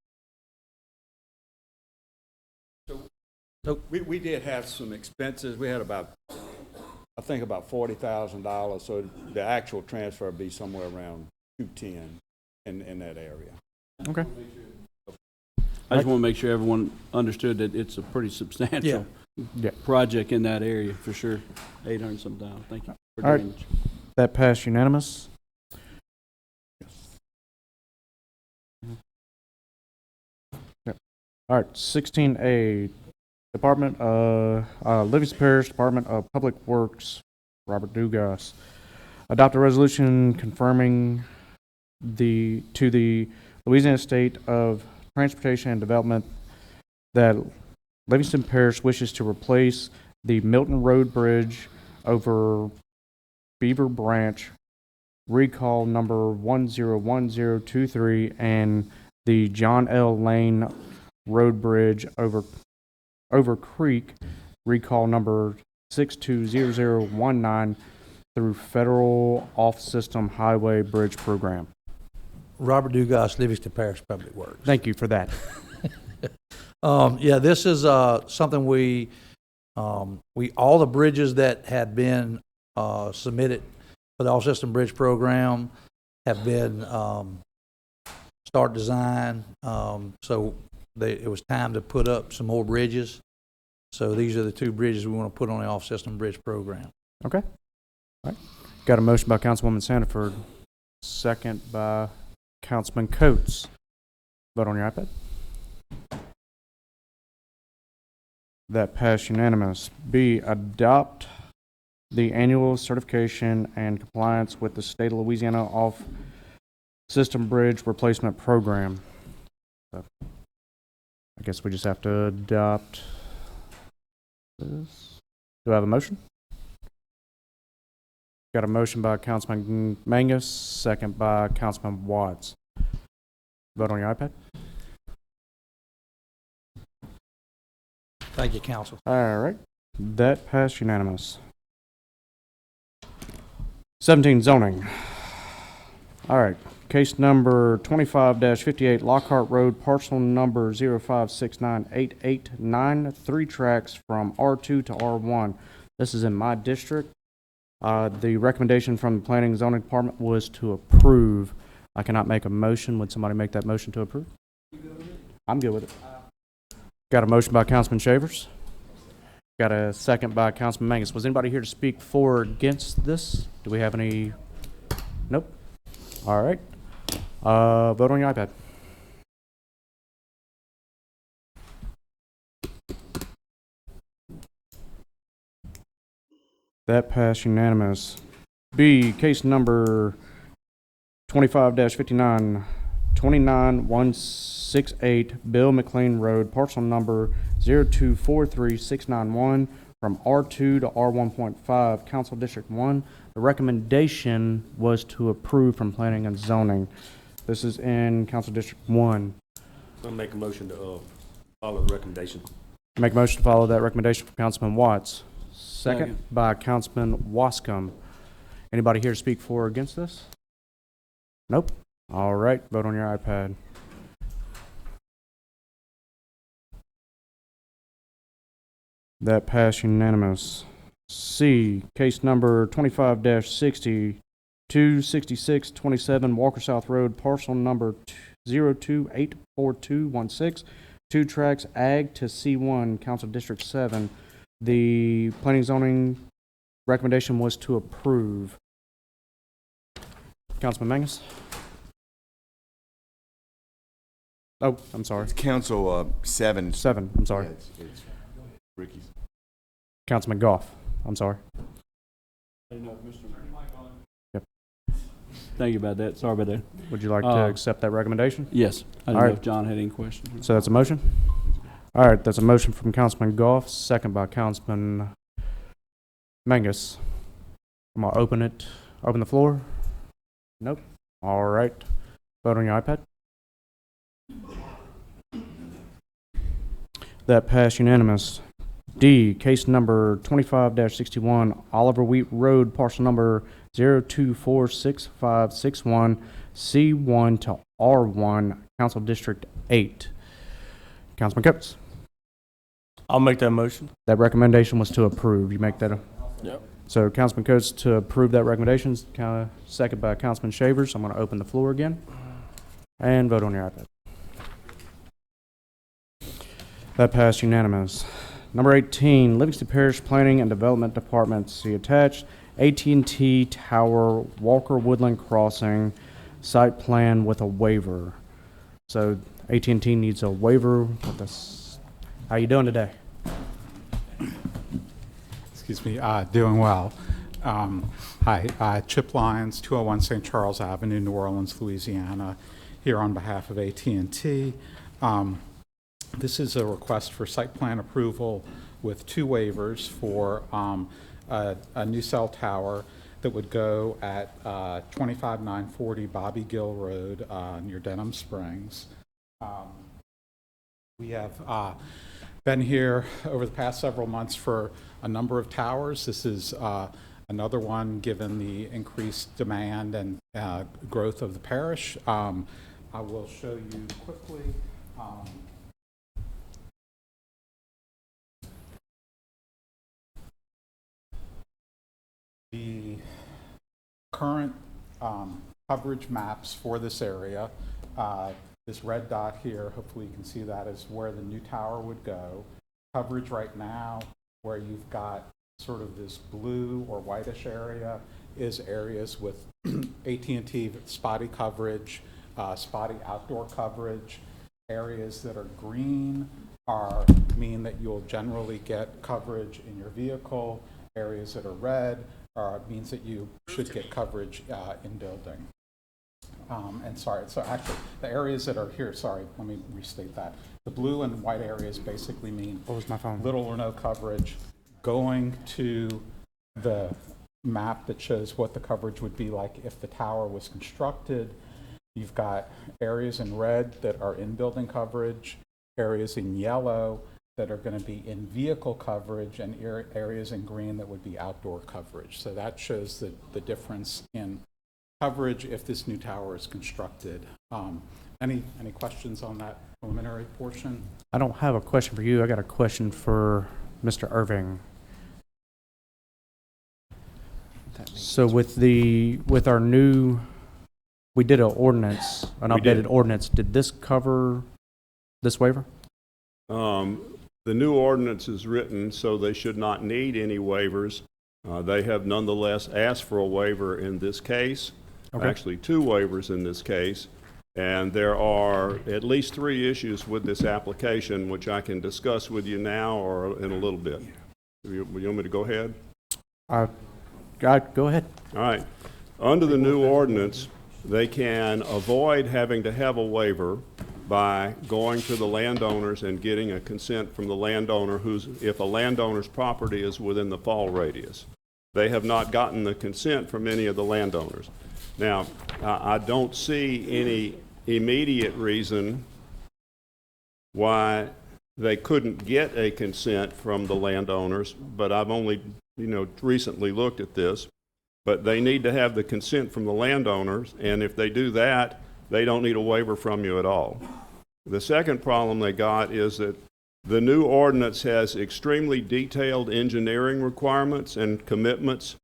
So we did have some expenses. We had about, I think about $40,000. So the actual transfer would be somewhere around 210 in that area. Okay. I just want to make sure everyone understood that it's a pretty substantial project in that area, for sure. 800 some thousand. Thank you for All right. drainage. That passed unanimous. Yep. All right, 16A, Department Livingston Parish Department of Public Works, Robert Dugas. Adopt a resolution confirming to the Louisiana State of Transportation and Development that Livingston Parish wishes to replace the Milton Road Bridge over Beaver Branch, recall number 101023, and the John L. Lane Road Bridge over Creek, recall number 620019, through Federal Off-System Highway Bridge Program. Robert Dugas, Livingston Parish Public Works. Thank you for that. Yeah, this is something we all the bridges that had been submitted for the Off-System Bridge Program have been start design. So it was time to put up some more bridges. So these are the two bridges we want to put on the Off-System Bridge Program. Okay. All right. Got a motion by Councilwoman Sanford, second by Councilman Coates. Vote on your iPad. That passed unanimous. B, adopt the annual certification and compliance with the State of Louisiana Off-System Bridge Replacement Program. So, I guess we just have to adopt this. Do I have a motion? Got a motion by Councilman Mangus, second by Councilman Watts. Vote on your iPad. Thank you, Council. All right. That passed unanimous. 17, zoning. All right. Case number 25-58, Lockhart Road, parcel number 0569889, 3 tracks from R2 to R1. This is in my district. The recommendation from the Planning and Zoning Department was to approve. I cannot make a motion. Would somebody make that motion to approve? I'm good with it. Got a motion by Councilman Shavers. Got a second by Councilman Mangus. Was anybody here to speak for or against this? Do we have any? Nope. All right. Vote on your iPad. That passed unanimous. B, case number 25-59, 29168 Bill McLean Road, parcel number 0243691, from R2 to R1.5, Council District 1. The recommendation was to approve from Planning and Zoning. This is in Council District 1. I'll make a motion to follow the recommendation. Make a motion to follow that recommendation from Councilman Watts. Second by Councilman Wascom. Anybody here to speak for or against this? Nope. All right, vote on your iPad. That passed unanimous. C, case number 25-60, 26627 Walker South Road, parcel number 0284216, 2 tracks ag to C1, Council District 7. The planning zoning recommendation was to approve. Councilman Mangus? Oh, I'm sorry. It's Council 7. 7, I'm sorry. Yeah, it's Ricky's. Councilman Goff, I'm sorry. Yep. Thank you about that. Sorry about that. Would you like to accept that recommendation? Yes. I didn't know if John had any questions. So that's a motion? All right, that's a motion from Councilman Goff, second by Councilman Mangus. I'm gonna open the floor. Nope. All right. Vote on your iPad. That passed unanimous. D, case number 25-61, Oliver Wheat Road, parcel number 0246561, C1 to R1, Council District 8. Councilman Coates. I'll make that motion. That recommendation was to approve. You make that Yep. So Councilman Coates to approve that recommendation, second by Councilman Shavers. I'm going to open the floor again and vote on your iPad. That passed unanimous. Number 18, Livingston Parish Planning and Development Department. See attached, AT&T Tower, Walker Woodland Crossing, site plan with a waiver. So AT&T needs a waiver with this. How you doing today? Excuse me, doing well. Hi, Chip Lyons, 201 St. Charles Avenue, New Orleans, Louisiana, here on behalf of AT&T. This is a request for site plan approval with 2 waivers for a new cell tower that would go at 25940 Bobby Gill Road near Denham Springs. We have been here over the past several months for a number of towers. This is another one given the increased demand and growth of the parish. I will show you quickly. The current coverage maps for this area, this red dot here, hopefully you can see that, is where the new tower would go. Coverage right now, where you've got sort of this blue or whitish area, is areas with AT&T spotty coverage, spotty outdoor coverage. Areas that are green mean that you'll generally get coverage in your vehicle. Areas that are red means that you should get coverage in building. And sorry, so actually the areas that are here, sorry, let me restate that. The blue and white areas basically mean little or no coverage. Going to the map that shows what the coverage would be like if the tower was constructed, you've got areas in red that are in building coverage, areas in yellow that are going to be in vehicle coverage, and areas in green that would be outdoor coverage. So that shows the difference in coverage if this new tower is constructed. Any questions on that preliminary portion? I don't have a question for you. I got a question for Mr. Irving. So with our new, we did an ordinance, an updated ordinance. Did this cover this waiver? The new ordinance is written so they should not need any waivers. They have nonetheless asked for a waiver in this case. Okay. Actually 2 waivers in this case. And there are at least 3 issues with this application, which I can discuss with you now or in a little bit. You want me to go ahead? Go ahead. All right. Under the new ordinance, they can avoid having to have a waiver by going to the landowners and getting a consent from the landowner if a landowner's property is within the fall radius. They have not gotten the consent from any of the landowners. Now, I don't see any immediate reason why they couldn't get a consent from the landowners, but I've only, recently looked at this. But they need to have the consent from the landowners, and if they do that, they don't need a waiver from you at all. The second problem they got is that the new ordinance has extremely detailed engineering requirements and commitments,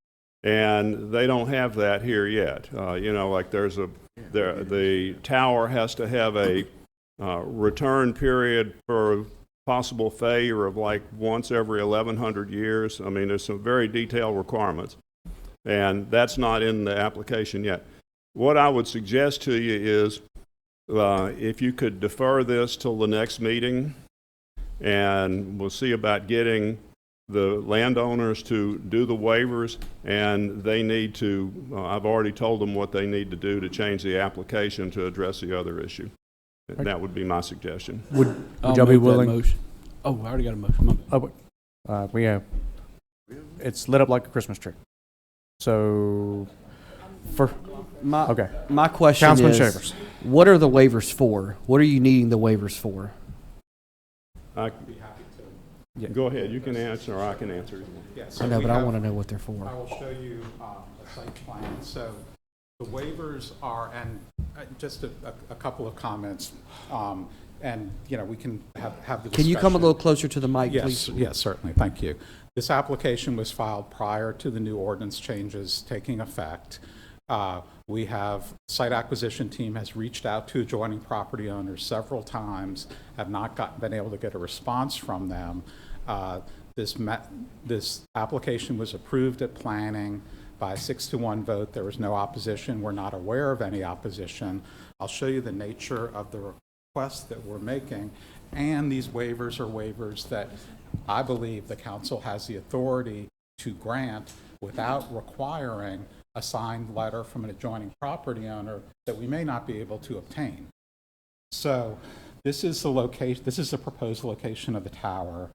and they don't have that here yet. Like the tower has to have a return period for possible failure of like once every 1,100 years. I mean, there's some very detailed requirements, and that's not in the application yet. What I would suggest to you is if you could defer this till the next meeting, and we'll see about getting the landowners to do the waivers, and they need to, I've already told them what they need to do to change the application to address the other issue. That would be my suggestion. Would y'all be willing? Motion. Oh, I already got a motion. My bad. We have, it's lit up like a Christmas tree. So, my question Councilman is, Shavers. what are the waivers for? What are you needing the waivers for? I can be happy to. Go ahead. You can answer, or I can answer. Yes. I know, but I want to know what they're for. I will show you a site plan. So the waivers are, and just a couple of comments, and we can have the discussion. Can you come a little closer to the mic, yes, please? Yes, certainly. Thank you. This application was filed prior to the new ordinance changes taking effect. We have, site acquisition team has reached out to adjoining property owners several times, have not been able to get a response from them. This application was approved at planning by a 6-1 vote. There was no opposition. We're not aware of any opposition. I'll show you the nature of the request that we're making, and these waivers are waivers that I believe the council has the authority to grant without requiring a signed letter from an adjoining property owner that we may not be able to obtain. So this is the location, this is the proposed location of the tower.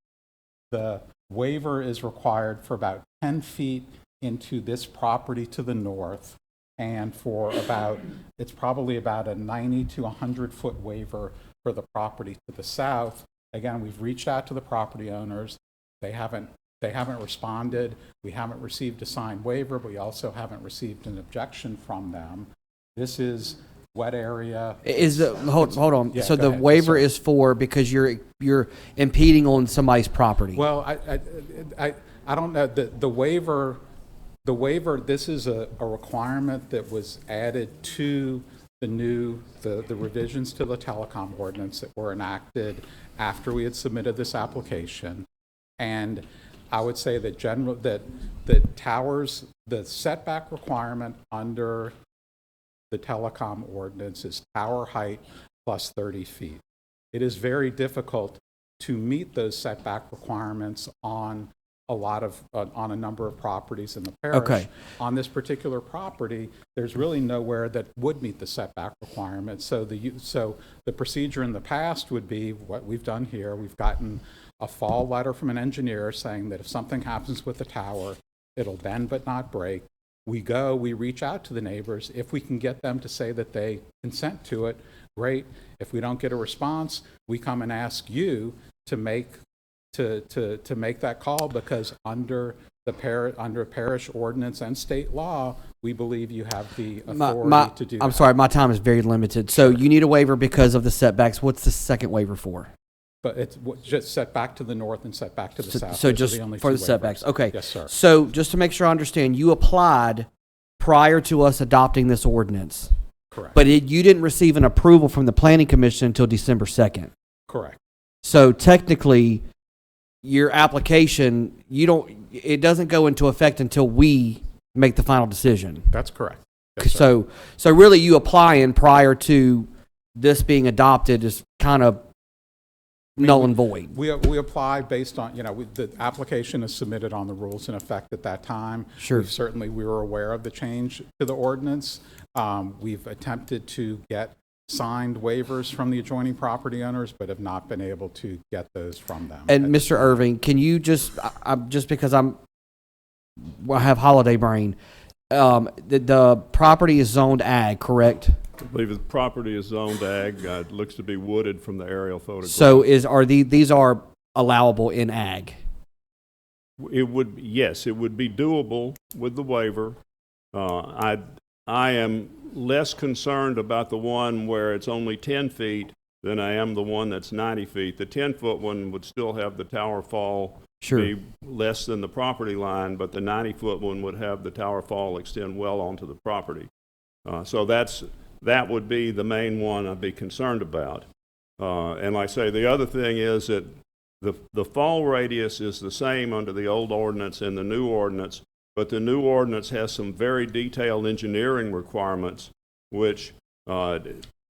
The waiver is required for about 10 feet into this property to the north, and for about, it's probably about a 90 to 100 foot waiver for the property to the south. Again, we've reached out to the property owners. They haven't responded. We haven't received a signed waiver, but we also haven't received an objection from them. This is wet area. Hold on. Yeah, so go the ahead. waiver Sorry. is for because you're impeding on somebody's property. Well, I don't know. The waiver, this is a requirement that was added to the revisions to the telecom ordinance that were enacted after we had submitted this application. And I would say that that towers, the setback requirement under the telecom ordinance is tower height plus 30 feet. It is very difficult to meet those setback requirements on a number of properties in the parish. Okay. On this particular property, there's really nowhere that would meet the setback requirements. So the procedure in the past would be what we've done here. We've gotten a fall letter from an engineer saying that if something happens with the tower, it'll bend but not break. We reach out to the neighbors. If we can get them to say that they consent to it, great. If we don't get a response, we come and ask you to make that call, because under parish ordinance and state law, we believe you have the authority to do that. I'm sorry, my time is very limited. So you need a waiver because of the setbacks. What's the second waiver for? But it's just set back to the north and set back to the south. So Those are just the only for two the setbacks. waivers. Okay. Yes, sir. So just to make sure I understand, you applied prior to us adopting this ordinance. Correct. But you didn't receive an approval from the Planning Commission until December 2nd. Correct. So technically, your application, it doesn't go into effect until we make the final decision. That's correct. Yes, so really you applying prior to this being adopted is kind of null and void. We apply based on, the application is submitted on the rules in effect at that time. Sure. We were aware of the change to the ordinance. We've attempted to get signed waivers from the adjoining property owners, but have not been able to get those from them. And Mr. Irving, can you just because I have holiday brain, the property is zoned ag, correct? I believe the property is zoned ag. It looks to be wooded from the aerial photograph. So these are allowable in ag? Yes, it would be doable with the waiver. I am less concerned about the one where it's only 10 feet than I am the one that's 90 feet. The 10-foot one would still have the tower fall be less than the property line, but the 90-foot one would have the tower fall extend well onto the property. So that would be the main one I'd be concerned about. And like I say, the other thing is that the fall radius is the same under the old ordinance and the new ordinance, but the new ordinance has some very detailed engineering requirements, which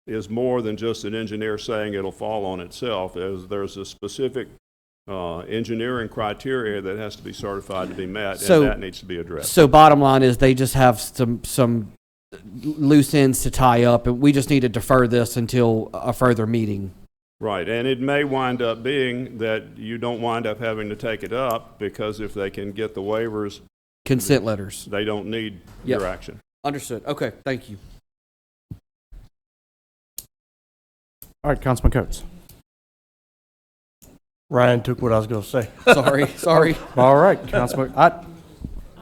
is more than just an engineer saying it'll fall on itself. There's a specific engineering criteria that has to be certified to be met, and that needs to be addressed. So bottom line is they just have some loose ends to tie up, and we just need to defer this until a further meeting. Right, and it may wind up being that you don't wind up having to take it up, because if they can get the waivers, consent letters, they don't need your action. Understood. Okay, thank you. All right, Councilman Coates. Ryan took what I was going to say. Sorry. All right, Councilman. All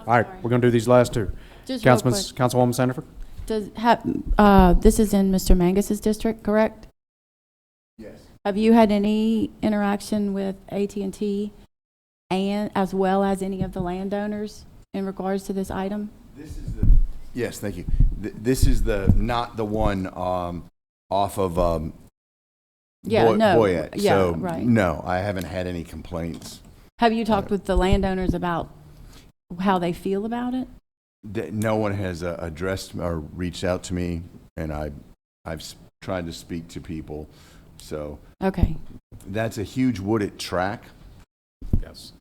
right, we're going to do these last two. Just real quick. Councilwoman Sanderford. This is in Mr. Mangus's district, correct? Yes. Have you had any interaction with AT&T and as well as any of the landowners in regards to this item? Yes, thank you. This is not the one off of Boyette. So, right. No, I haven't had any complaints. Have you talked with the landowners about how they feel about it? No one has addressed or reached out to me, and I've tried to speak to people. So okay, that's a huge wooded track. Yes.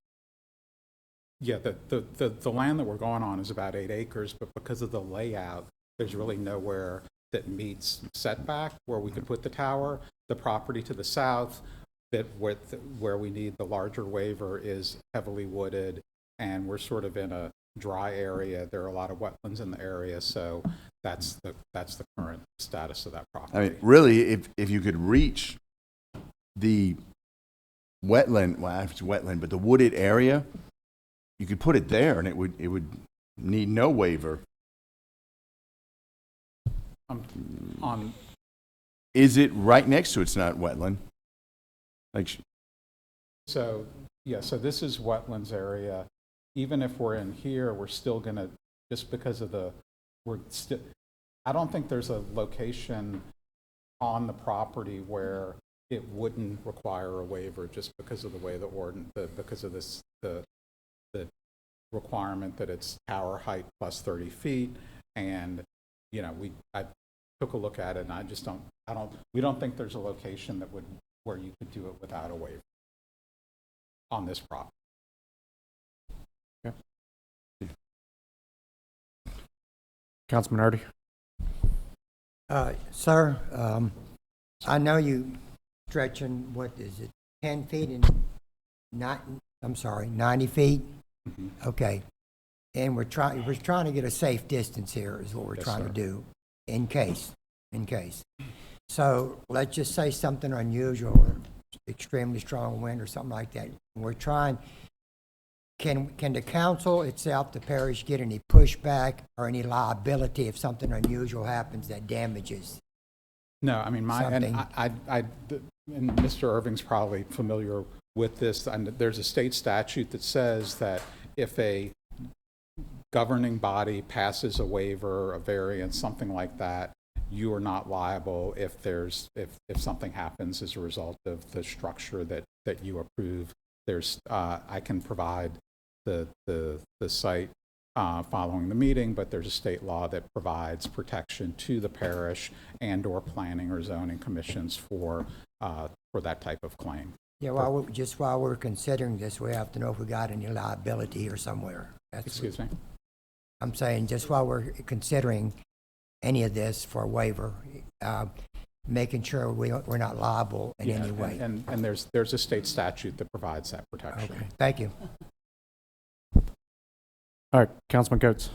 Yeah, the land that we're going on is about 8 acres, but because of the layout, there's really nowhere that meets setback where we could put the tower. The property to the south, where we need the larger waiver, is heavily wooded, and we're sort of in a dry area. There are a lot of wetlands in the area, so that's the current status of that property. I mean, really, if you could reach the wetland, well, it's wetland, but the wooded area, you could put it there, and it would need no waiver. Is it right next to it's not wetland? So this is wetlands area. Even if we're in here, we're still gonna, just because of I don't think there's a location on the property where it wouldn't require a waiver, just because of the way because of the requirement that it's tower height plus 30 feet. And, I took a look at it, and we don't think there's a location where you could do it without a waiver on this property. Councilman Hardy. Sir, I know you stretching, what is it, 10 feet and 90 feet? Mm-hmm. Okay. And we're trying to get a safe distance here is what we're trying to do, in case. So let's just say something unusual, or extremely strong wind or something like that. We're trying, can the council itself, the parish, get any pushback or any liability if something unusual happens that damages? No, I mean, and Mr. Irving's probably familiar with this, and there's a state statute that says that if a governing body passes a waiver, a variance, something like that, you are not liable if something happens as a result of the structure that you approve. I can provide the site following the meeting, but there's a state law that provides protection to the parish and/or planning or zoning commissions for that type of claim. Yeah, while we're considering this, we have to know if we got any liability here somewhere. Excuse me? I'm saying just while we're considering any of this for a waiver, making sure we're not liable in any way. And there's a state statute that provides that protection. Okay, thank you. All right, Councilman Coates.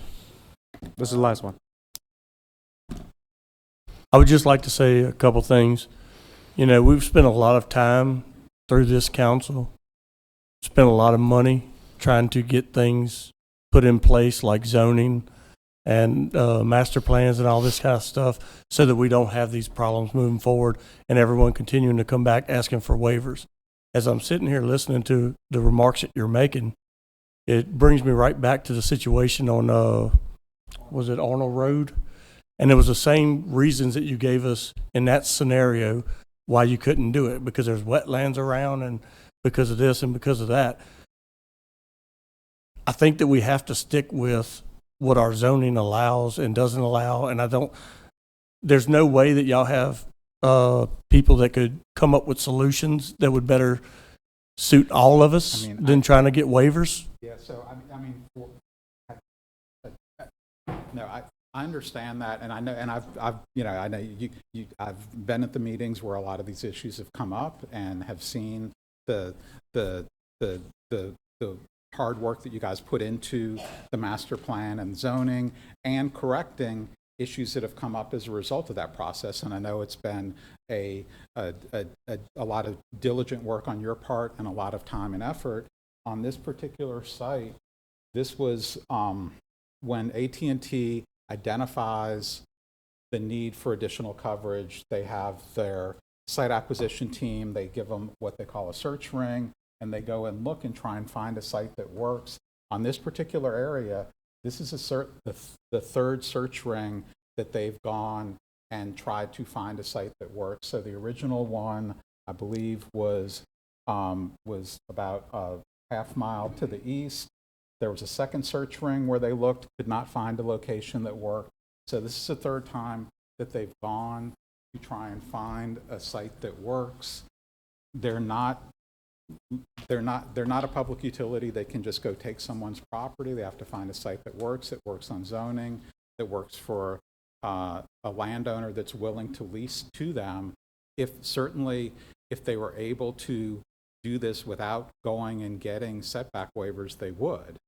This is the last one. I would just like to say a couple things. We've spent a lot of time through this council, spent a lot of money trying to get things put in place like zoning and master plans and all this kind of stuff, so that we don't have these problems moving forward and everyone continuing to come back asking for waivers. As I'm sitting here listening to the remarks that you're making, it brings me right back to the situation on, was it Arnold Road? And it was the same reasons that you gave us in that scenario why you couldn't do it, because there's wetlands around and because of this and because of that. I think that we have to stick with what our zoning allows and doesn't allow, and there's no way that y'all have people that could come up with solutions that would better suit all of us than trying to get waivers. Yeah, so I understand that, and I know, and I know I've been at the meetings where a lot of these issues have come up, and have seen the hard work that you guys put into the master plan and zoning, and correcting issues that have come up as a result of that process. And I know it's been a lot of diligent work on your part and a lot of time and effort on this particular site. This was when AT&T identifies the need for additional coverage. They have their site acquisition team. They give them what they call a search ring, and they go and look and try and find a site that works. On this particular area, this is the third search ring that they've gone and tried to find a site that works. So the original one, I believe, was about a half mile to the east. There was a second search ring where they looked, could not find a location that worked. So this is the third time that they've gone to try and find a site that works. They're not a public utility. They can just go take someone's property. They have to find a site that works on zoning, that works for a landowner that's willing to lease to them. If they were able to do this without going and getting setback waivers, they would.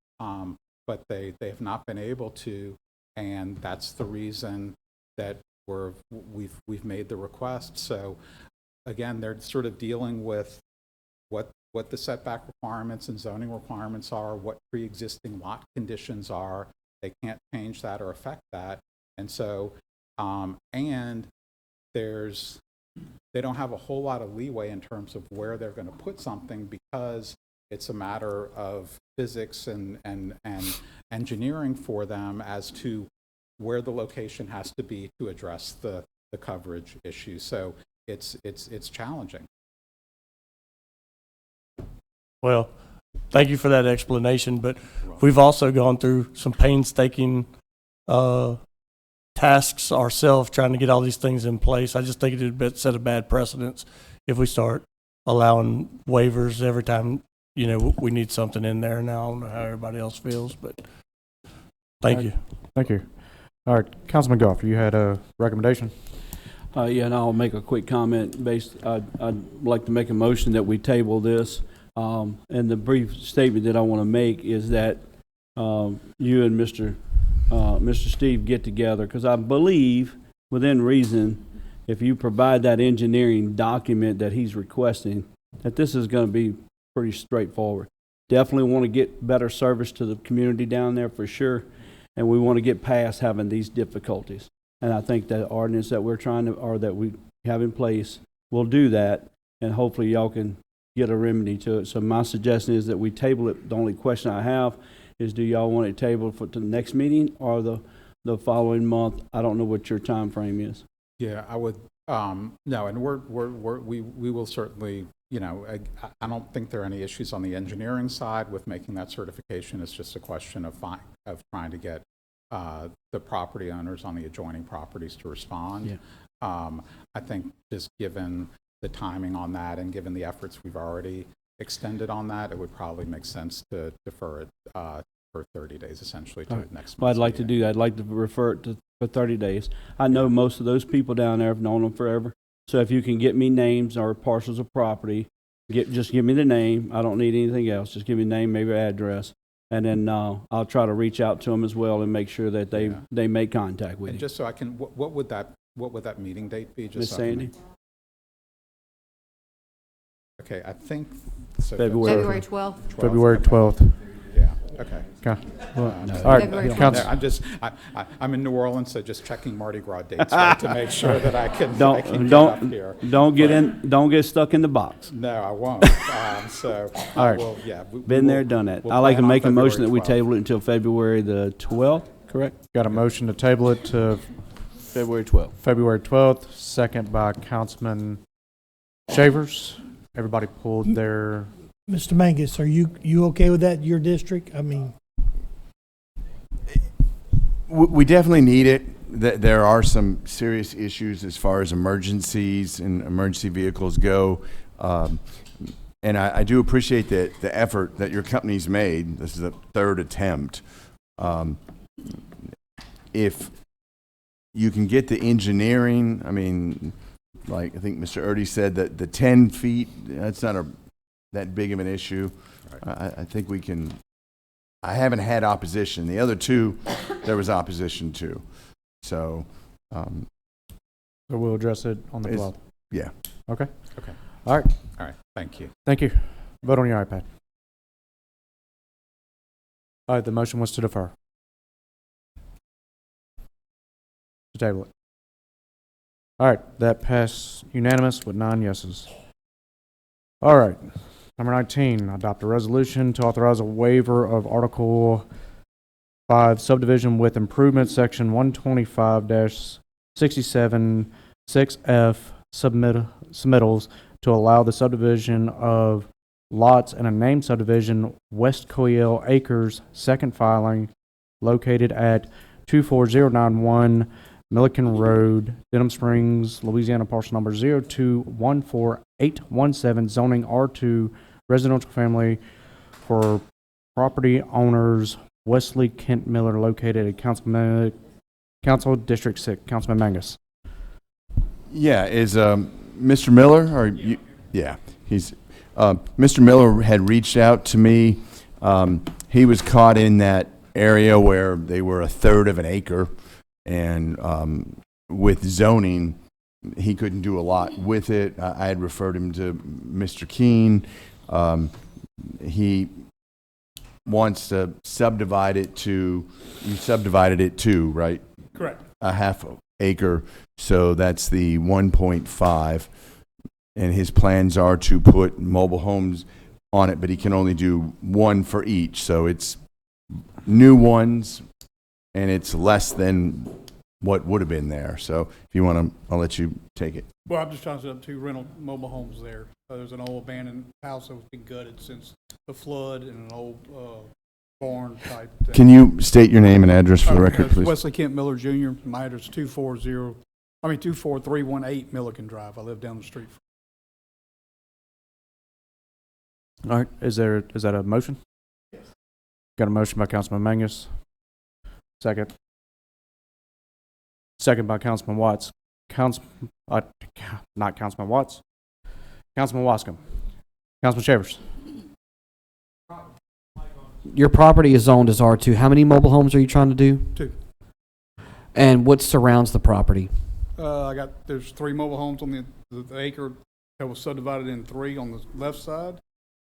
But they have not been able to, and that's the reason that we've made the request. So again, they're sort of dealing with what the setback requirements and zoning requirements are, what pre-existing lot conditions are. They can't change that or affect that. And so, and they don't have a whole lot of leeway in terms of where they're going to put something, because it's a matter of physics and engineering for them as to where the location has to be to address the coverage issue. So it's challenging. Well, thank you for that explanation, but we've also gone through some painstaking tasks ourselves trying to get all these things in place. I just think it would set a bad precedence if we start allowing waivers every time, we need something in there. Now, I don't know how everybody else feels, but thank you. Thank you. All right, Councilman Goff, you had a recommendation? Yeah, and I'll make a quick comment. I'd like to make a motion that we table this. And the brief statement that I want to make is that you and Mr. Steve get together, because I believe, within reason, if you provide that engineering document that he's requesting, that this is going to be pretty straightforward. Definitely want to get better service to the community down there for sure, and we want to get past having these difficulties. And I think that ordinance that that we have in place will do that, and hopefully y'all can get a remedy to it. So my suggestion is that we table it. The only question I have is, do y'all want it tabled to the next meeting or the following month? I don't know what your time frame is. Yeah, I would. No, and we will certainly. I don't think there are any issues on the engineering side with making that certification. It's just a question of trying to get the property owners on the adjoining properties to respond. Yeah. I think just given the timing on that and given the efforts we've already extended on that, it would probably make sense to defer it for 30 days, essentially, to next month. Well, I'd like to do that. I'd like to refer it for 30 days. I know most of those people down there have known them forever. So if you can get me names or parcels of property, just give me the name. I don't need anything else. Just give me name, maybe address. And then I'll try to reach out to them as well and make sure that they make contact with you. Just so I can, what would that meeting date be? Miss Sandy? Okay, I think so. February 12th. February 12th. Yeah. Okay. Okay. Well, No, all right, February Council. I'm just, I'm in New Orleans, so just checking Mardi Gras dates right, to make sure that I can get up here. Don't get stuck in the box. No, I won't. So, All right. well, yeah. Been there, done that. we'll I like to plan on make a motion that February we 12th. table it until February the 12th, correct? Got a motion to table it to February 12th. February 12th, second by Councilman Shavers. Everybody pulled their, Mr. Mangus, are you okay with that, your district? I mean, We definitely need it. There are some serious issues as far as emergencies and emergency vehicles go. And I do appreciate the effort that your company's made. This is the third attempt. If you can get the engineering, I mean, like I think Mr. Erdy said, that the 10 feet, that's not that big of an issue. I think we can. I haven't had opposition. The other two, there was opposition to. So, so we'll address it on the Is- 12th. yeah. Okay. Okay. All right. All right, thank you. Thank you. Vote on your iPad. All right, the motion was to defer. To table it. All right, that passed unanimous with 9 yeses. All right, number 19, adopt a resolution to authorize a waiver of Article 5 subdivision with improvement, Section 125-67 6F submittals to allow the subdivision of lots in a named subdivision, West Coyell Acres, second filing, located at 24091 Milliken Road, Denham Springs, Louisiana, parcel number 0214817, zoning R2, residential family, for property owners Wesley Kent Miller, located at Council District 6. Councilman Mangus. Yeah, is Mr. Miller, or you? Yeah, he's Mr. Miller had reached out to me. He was caught in that area where they were a third of an acre, and with zoning, he couldn't do a lot with it. I had referred him to Mr. Keene. He wants to subdivide it to. You subdivided it to, right? correct. A half acre, so that's the 1.5, and his plans are to put mobile homes on it, but he can only do one for each, so it's new ones, and it's less than what would have been there. So if you want to, I'll let you take it. Well, I'm just trying to set up 2 rental mobile homes there. There's an old abandoned house that was been gutted since the flood, and an old barn type thing. Can you state your name and address for the record, It's please? Wesley Kent Miller Jr. My address is 24318 Milliken Drive. I live down the street. All right, is that a motion? Yes. Got a motion by Councilman Mangus. Second. Second by Councilman Watts. Not Councilman Watts. Councilman Wascom. Councilman Shavers. Your property is zoned as R2. How many mobile homes are you trying to do? 2. And what surrounds the property? There's 3 mobile homes on the acre that was subdivided in 3 on the left side.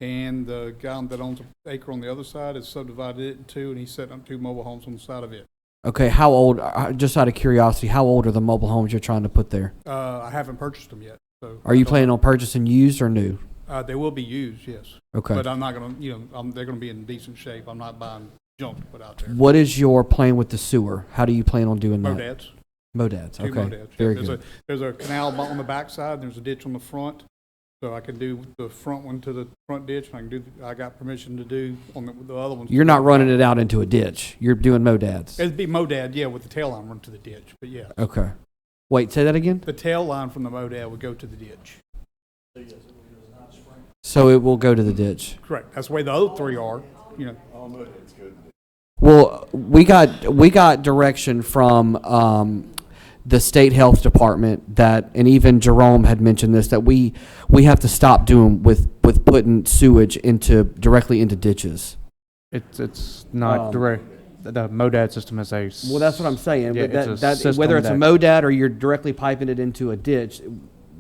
And the guy that owns the acre on the other side has subdivided it in 2, and he's setting up 2 mobile homes on the side of it. Okay, how old, just out of curiosity, how old are the mobile homes you're trying to put there? I haven't purchased them yet. So Are you planning on purchasing used or new? They will be used, yes. Okay. But I'm not going to, they're going to be in decent shape. I'm not buying junk to put out there. What is your plan with the sewer? How do you plan on doing that? Modads. Modads, 2 okay. modads. Very there's good. There's a canal on the back side, and there's a ditch on the front. So I can do the front one to the front ditch, and I got permission to do on the other ones. You're not running it out into a ditch. You're doing modads. It'd be modad, yeah, with the tail line run to the ditch, but yeah. Okay. Wait, say that again? The tail line from the modad would go to the ditch. So it will go to the ditch. Correct. That's the way the other 3 are, All modad's good. Well, we got direction from the state health department that, and even Jerome had mentioned this, that we have to stop doing with putting sewage directly into ditches. It's not direct. The modad system is a. Well, that's what I'm saying. Yeah, But it's a system whether it's a that- modad or you're directly piping it into a ditch,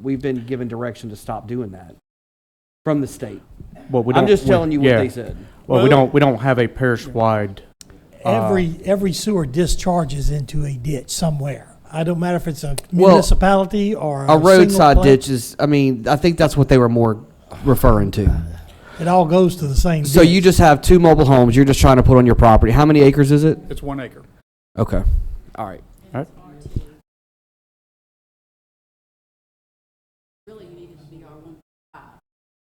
we've been given direction to stop doing that from the state. Well, we I'm don't- just we- telling you what yeah. they said. Well, we don't have a parish-wide. Every sewer discharges into a ditch somewhere. I don't matter if it's a municipality or a a roadside single ditch is, I mean, I think that's what they were more referring to. It all goes to the same So ditch. you just have 2 mobile homes you're just trying to put on your property. How many acres is it? It's 1 acre. Okay. All right. All right.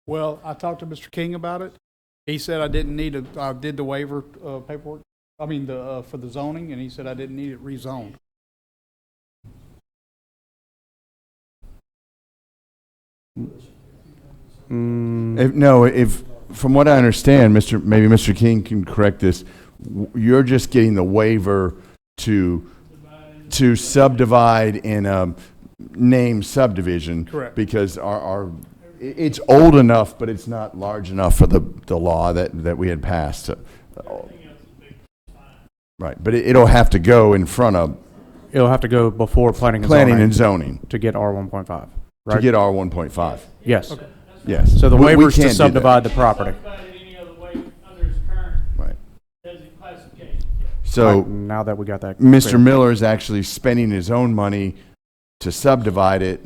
Well, I talked to Mr. King about it. He said I didn't need I did the waiver paperwork, I mean, for the zoning, and he said I didn't need it rezoned. If from what I understand, maybe Mr. King can correct this, you're just getting the waiver to subdivide in a named subdivision. Correct. Because it's old enough, but it's not large enough for the law that we had passed. Right, but it'll have to go in front of. It'll have to go before planning and zoning to get R1.5. Right? To get R1.5. Yes. Okay. Yes. So the We waiver's to can't do that. subdivide the property. Right. So Right, now that we got that. Mr. clear. Miller is actually spending his own money to subdivide it,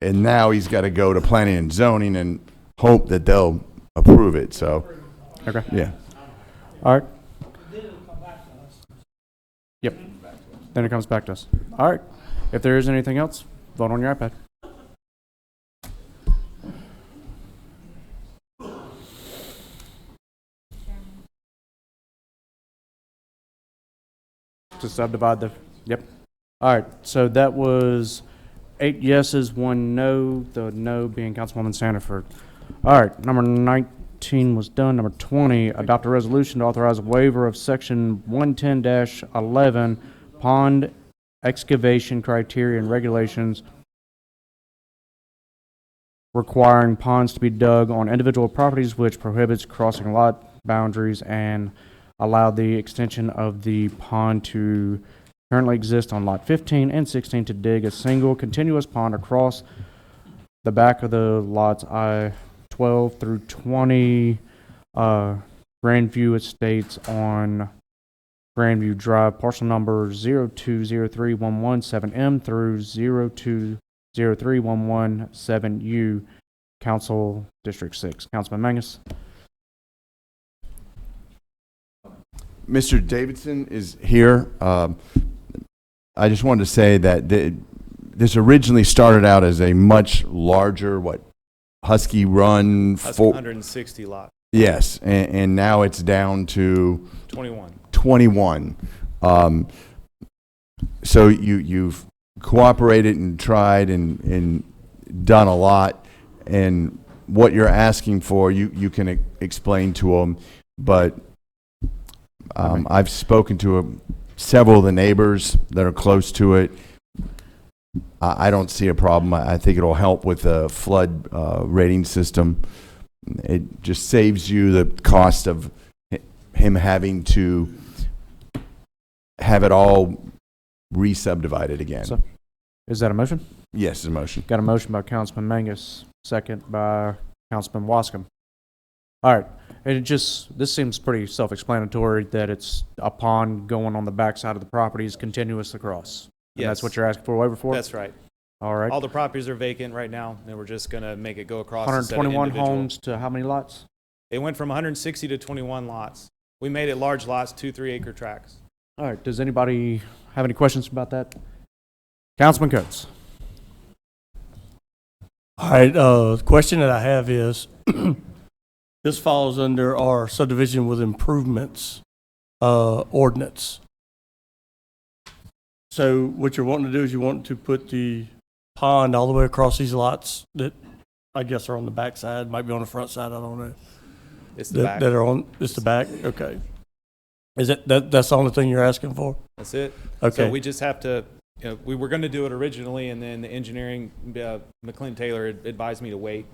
and now he's got to go to planning and zoning and hope that they'll approve it. So, Okay. yeah. All right. Yep. Then it comes back to us. All right. If there is anything else, vote on your iPad. To subdivide the, yep. All right, so that was 8 yeses, 1 no, the no being Councilwoman Sanford. All right, number 19 was done. Number 20, adopt a resolution to authorize a waiver of section 110-11 pond excavation criteria and regulations requiring ponds to be dug on individual properties, which prohibits crossing lot boundaries and allow the extension of the pond to currently exist on lot 15 and 16 to dig a single continuous pond across the back of the lots I-12 through 20 Grandview Estates on Grandview Drive, parcel number 0203117M through 0203117U, Council District 6. Councilman Mangus. Mr. Davidson is here. I just wanted to say that this originally started out as a much larger, Husky Run? 160 lot. Yes, and now it's down to 21. So you've cooperated and tried and done a lot, and what you're asking for, you can explain to them, but I've spoken to several of the neighbors that are close to it. I don't see a problem. I think it'll help with the flood rating system. It just saves you the cost of him having to have it all re-subdivided again. So, is that a motion? Yes, it's a motion. Got a motion by Councilman Mangus, second by Councilman Wascom. All right. This seems pretty self-explanatory that it's a pond going on the backside of the properties continuous across. And that's Yes. what you're asking for a waiver for? That's right. All right. All the properties are vacant right now, and we're just going to make it go across. instead of 121 individual. homes to how many lots? It went from 160 to 21 lots. We made it large lots, 2-3 acre tracts. All right. Does anybody have any questions about that? Councilman Coates. All right, the question that I have is, this falls under our subdivision with improvements ordinance. So what you're wanting to do is you want to put the pond all the way across these lots that I guess are on the back side, might be on the front side, I don't know. It's the back. That are on, it's the back, okay. Is it, that's the only thing you're asking for? That's it. Okay. So we just have to, we were going to do it originally, and then the engineering, McLean Taylor advised me to wait.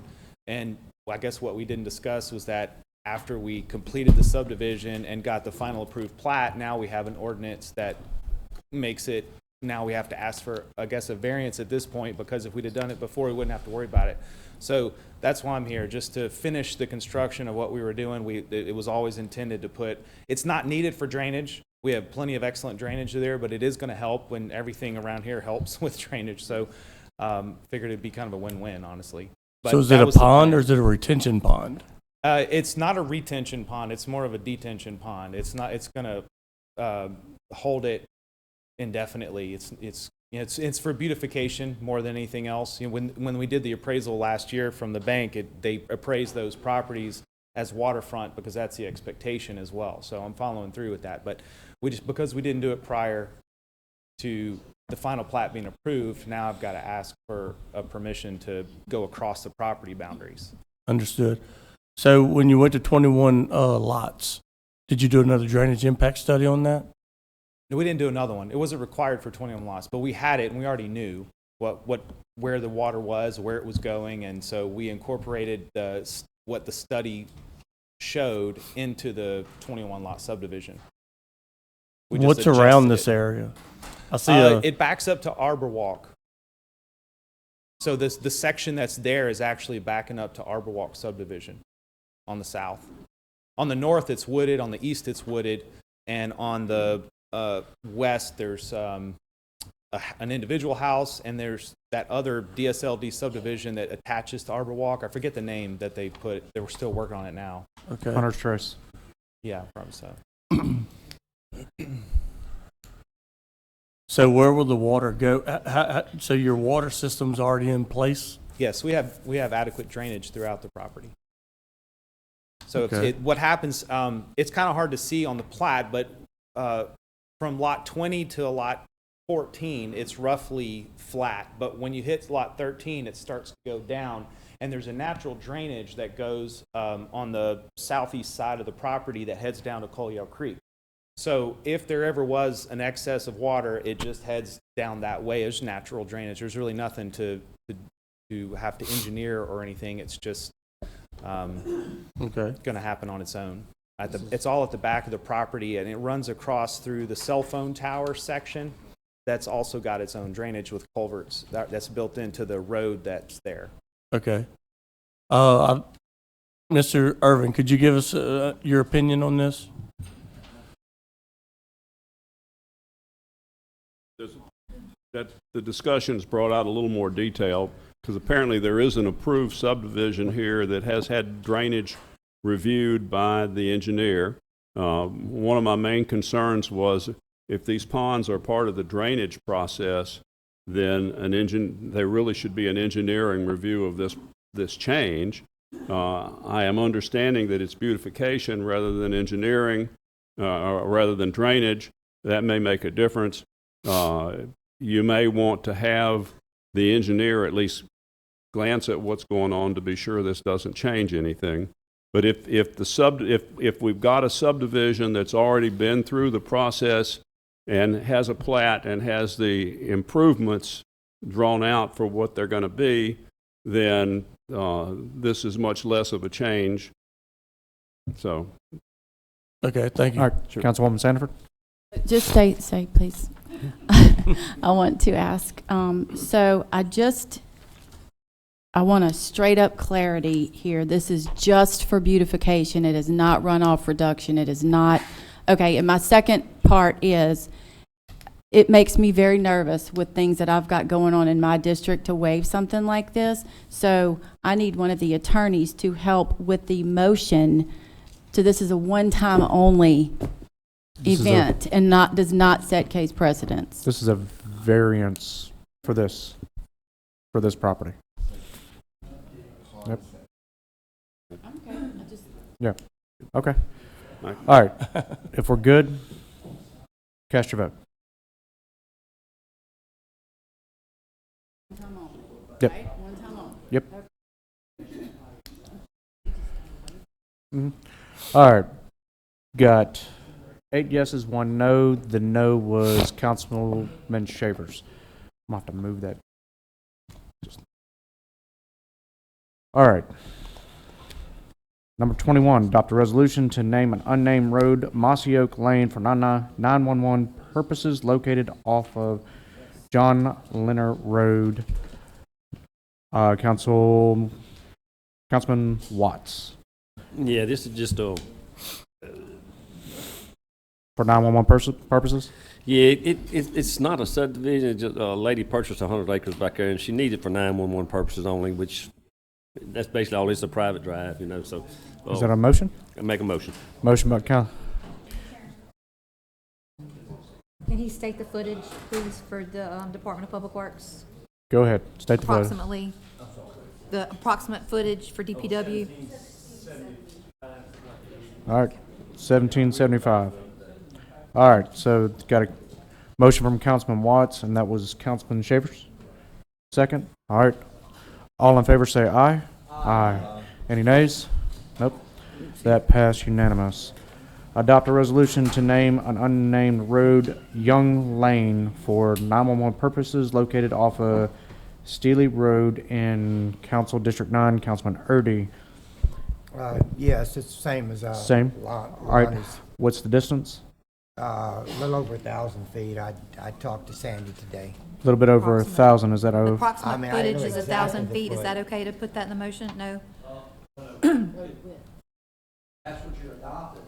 And I guess what we didn't discuss was that after we completed the subdivision and got the final approved plat, now we have an ordinance that makes it now we have to ask for, I guess, a variance at this point, because if we'd have done it before, we wouldn't have to worry about it. So that's why I'm here, just to finish the construction of what we were doing. It was always intended to put, it's not needed for drainage. We have plenty of excellent drainage there, but it is going to help when everything around here helps with drainage. So figured it'd be kind of a win-win, honestly. But So is it a pond or is it a retention pond? It's not a retention pond. It's more of a detention pond. It's not. It's going to hold it indefinitely. It's for beautification more than anything else. You know, when we did the appraisal last year from the bank, they appraised those properties as waterfront because that's the expectation as well. So I'm following through with that. But because we didn't do it prior to the final plat being approved, now I've got to ask for a permission to go across the property boundaries. Understood. So when you went to 21 lots, did you do another drainage impact study on that? No, we didn't do another one. It wasn't required for 21 lots, but we had it and we already knew where the water was, where it was going, and so we incorporated what the study showed into the 21 lot subdivision. What's around this area? I see it backs up to Arbor Walk. So the section that's there is actually backing up to Arbor Walk subdivision on the south. On the north, it's wooded. On the east, it's wooded. And on the west, there's an individual house, and there's that other DSLD subdivision that attaches to Arbor Walk. I forget the name that they put. They were still working on it now. Okay. Hunter's Choice. Yeah, probably so. So where will the water go? So your water system's already in place? Yes, we have adequate drainage throughout the property. So Okay. what happens, it's kind of hard to see on the plat, but from lot 20 to lot 14, it's roughly flat. But when you hit lot 13, it starts to go down. And there's a natural drainage that goes on the southeast side of the property that heads down to Collier Creek. So if there ever was an excess of water, it just heads down that way. There's natural drainage. There's really nothing to have to engineer or anything. It's just going to happen on its own. It's all at the back of the property, and it runs across through the cell phone tower section. That's also got its own drainage with culverts that's built into the road that's there. Okay. Mr. Irvin, could you give us your opinion on this? That the discussion's brought out a little more detail, because apparently there is an approved subdivision here that has had drainage reviewed by the engineer. One of my main concerns was if these ponds are part of the drainage process, then there really should be an engineering review of this change. I am understanding that it's beautification rather than engineering, or rather than drainage. That may make a difference. You may want to have the engineer at least glance at what's going on to be sure this doesn't change anything. But if we've got a subdivision that's already been through the process and has a plat and has the improvements drawn out for what they're going to be, then this is much less of a change. So. Okay, thank you. All right, Councilwoman Sandiford. Just say, please. I want to ask, so I want a straight up clarity here. This is just for beautification. It is not runoff reduction. It is not, okay, and my second part is, it makes me very nervous with things that I've got going on in my district to waive something like this. So I need one of the attorneys to help with the motion to this is a one-time only event and does not set case precedents. This is a variance for this property. Yep. Yeah. Okay. All right. If we're good, cast your vote. Yep. Yep. All right. Got 8 yeses, 1 no. The no was Councilman Shavers. I'm going to have to move that. All right. Number 21, adopt a resolution to name an unnamed road, Mossy Oak Lane, for 911 purposes located off of John Leonard Road. Councilman Watts. Yeah, this is just a, For 911 purposes? yeah, it's not a subdivision, it's just a lady purchased 100 acres back there, and she needs it for 911 purposes only, which, that's basically all, it's a private drive, you know, so. Is that a motion? I make a motion. Motion by Can he state the footage, please, for the Department of Public Works? Go ahead, state the vote. Approximately, the approximate footage for DPW? All right, 1775. All right, so got a motion from Councilman Watts, and that was Councilman Shavers. Second. All right. All in favor say aye. Aye. Any nays? Nope. That passed unanimous. Adopt a resolution to name an unnamed road, Young Lane, for 911 purposes located off of Steely Road in Council District 9, Councilman Erdy. Yes, it's the same as, Same? All right. Lonnie's. What's the distance? A little over 1,000 feet. I talked to Sandy today. A little bit over 1,000. Is that The over? approximate I footage know is exactly 1,000 the feet. Is foot. that okay to put that in the motion? No? That's what you adopted,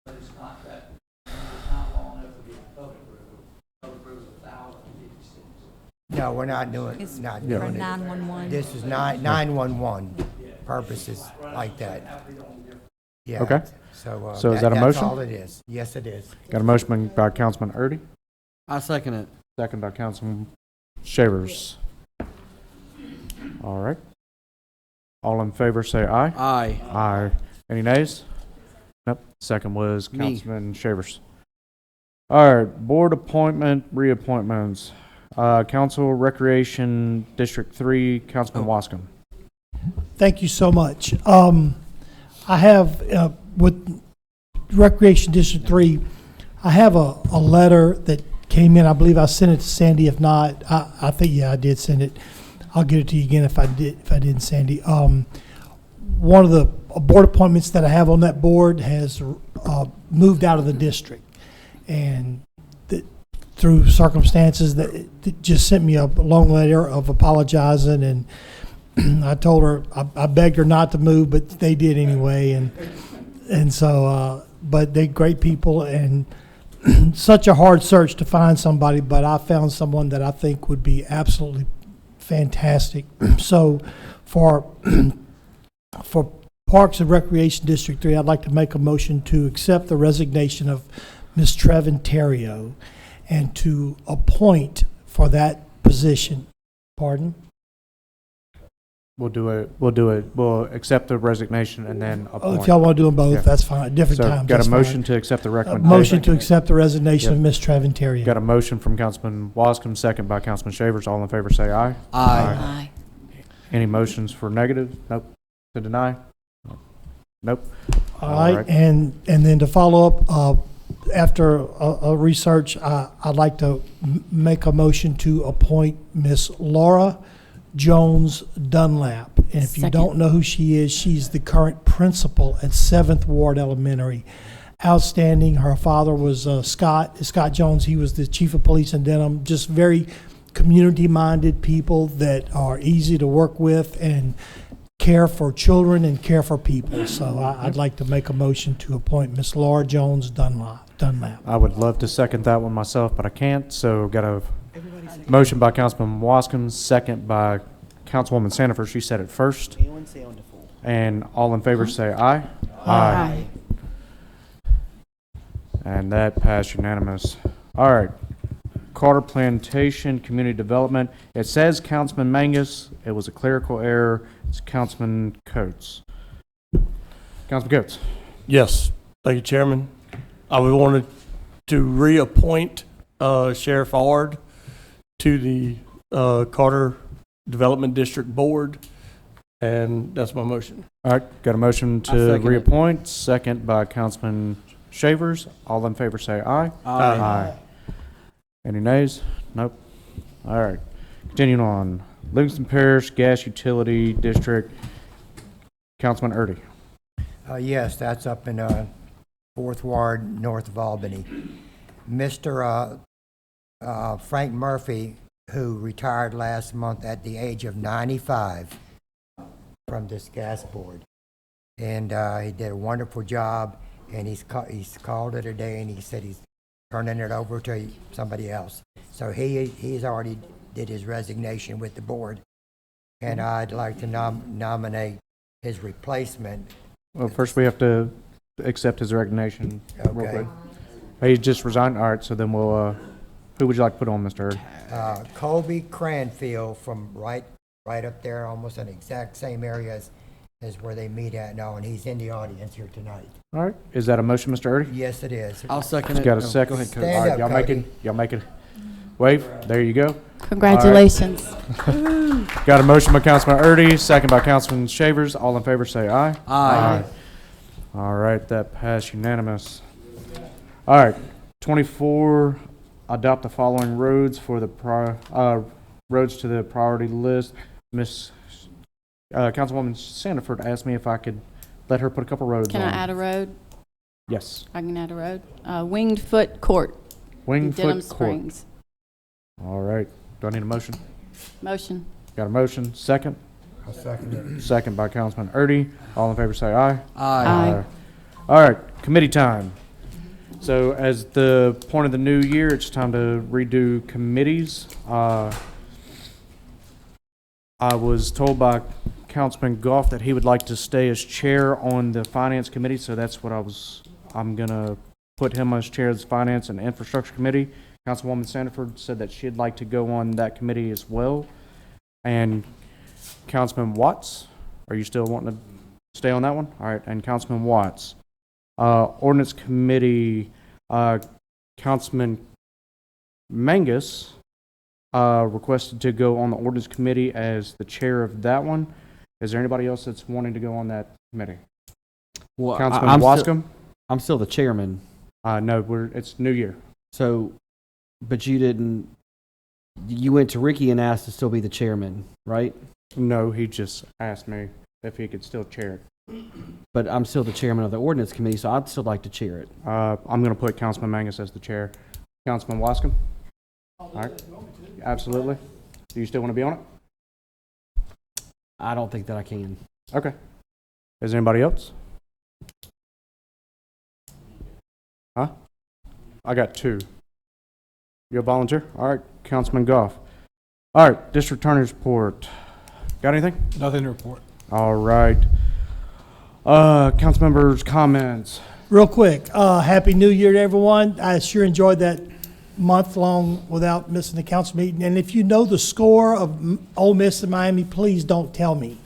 but it's not that, it's not long enough to be a public road. Public road is 1,056. No, we're not doing, It's not for doing it. 911. This is 911 purposes like that. Yeah. Okay. So, So is that a motion? That's all it is. Yes, it is. Got a motion by Councilman Erdy, I second it. second by Councilman Shavers. All right. All in favor say aye. Aye. Aye. Any nays? Nope. Second was Me. Councilman Shavers. All right, board appointment, reappointments. Council Recreation District 3, Councilman Wascom. Thank you so much. I have, with Recreation District 3, I have a letter that came in. I believe I sent it to Sandy. If not, I think, yeah, I did send it. I'll get it to you again if I didn't, Sandy. One of the board appointments that I have on that board has moved out of the district. And through circumstances that just sent me a long letter of apologizing, and I told her, I begged her not to move, but they did anyway, and so but they're great people, and such a hard search to find somebody, but I found someone that I think would be absolutely fantastic. So for Parks and Recreation District 3, I'd like to make a motion to accept the resignation of Ms. Trevin Terrio and to appoint for that position. Pardon? We'll do it. We'll accept the resignation and then appoint. If y'all want to do them both, Yeah. that's fine. Different So, times. got a that's motion fine. to accept the A recommendation. motion to accept the resignation Yep. of Ms. Trevin Terrio. Got a motion from Councilman Wascom, second by Councilman Shavers. All in favor say aye. Aye. Any motions for negative? Nope. To deny? Nope. All right, and then to follow up, after a research, I'd like to make a motion to appoint Miss Laura Jones Dunlap. And if you Second. don't know who she is, she's the current principal at 7th Ward Elementary. Outstanding. Her father was Scott Jones. He was the chief of police in Denham. Just very community-minded people that are easy to work with and care for children and care for people. So I'd like to make a motion to appoint Miss Laura Jones Dunlap. I would love to second that one myself, but I can't. So got a motion by Councilman Wascom, second by Councilwoman Sandifer. She said it first. And all in favor say aye. Aye. And that passed unanimous. All right. Carter Plantation Community Development. It says Councilman Mangus. It was a clerical error. It's Councilman Coates. Councilman Coates. Yes, thank you, Chairman. We wanted to reappoint Sheriff Ard to the Carter Development District Board, and that's my motion. All right, got a motion I to second it. reappoint, second by Councilman Shavers. All in favor say aye. Aye. Any nays? Nope. All right. Continuing on. Livingston Parish Gas Utility District, Councilman Erdy. Yes, that's up in 4th Ward, north of Albany. Mr. Frank Murphy, who retired last month at the age of 95 from this gas board. And he did a wonderful job, and he's called it a day, and he said he's turning it over to somebody else. So he's already did his resignation with the board, and I'd like to nominate his replacement. Well, first we have to accept his resignation real Okay. quick. He just resigned? All right, so then we'll, who would you like to put on, Mr. Hurd? Colby Cranfield from right up there, almost in the exact same area as where they meet at now, and he's in the audience here tonight. All right, is that a motion, Mr. Hurd? Yes, it is. I'll second It's it. got a No, second. Go ahead, Coach. Stand All right, up, y'all make it. Wave. There you go. Congratulations. Got a motion by Councilman Erdy, second by Councilman Shavers. All in favor, say aye. Aye. All right, that passed unanimous. All right, 24, adopt the following roads for the roads to the priority list. Councilwoman Sandiford asked me if I could let her put a couple roads Can on. I add a road? Yes. I can add a road. Winged Foot Court. in Wingfoot Denham Court. Springs. All right, do I need a motion? Motion. Got a motion, second? I'll second it. Second by Councilman Erdy. All in favor say aye. Aye. All right, committee time. So as the point of the new year, it's time to redo committees. I was told by Councilman Goff that he would like to stay as chair on the finance committee, so that's what I'm gonna put him as chair of the finance and infrastructure committee. Councilwoman Sandiford said that she'd like to go on that committee as well. And Councilman Watts, are you still wanting to stay on that one? All right, and Councilman Watts. Ordinance Committee, Councilman Mangus requested to go on the Ordinance Committee as the chair of that one. Is there anybody else that's wanting to go on that committee? Well, Councilman I'm Wascom? I'm still the chairman. No, it's New Year. So, but you went to Ricky and asked to still be the chairman, right? No, he just asked me if he could still chair it. But I'm still the chairman of the ordinance committee, so I'd still like to chair it. I'm going to put Councilman Mangus as the chair. Councilman Wascom? All right. Absolutely. Do you still want to be on it? I don't think that I can. Okay. Is there anybody else? Huh? I got two. You a volunteer? All right. Councilman Goff. All right. District Attorney's report. Got anything? Nothing to report. All right. Council members' comments. Real quick, Happy New Year to everyone. I sure enjoyed that month-long without missing the council meeting. And if you know the score of Ole Miss and Miami, please don't tell me.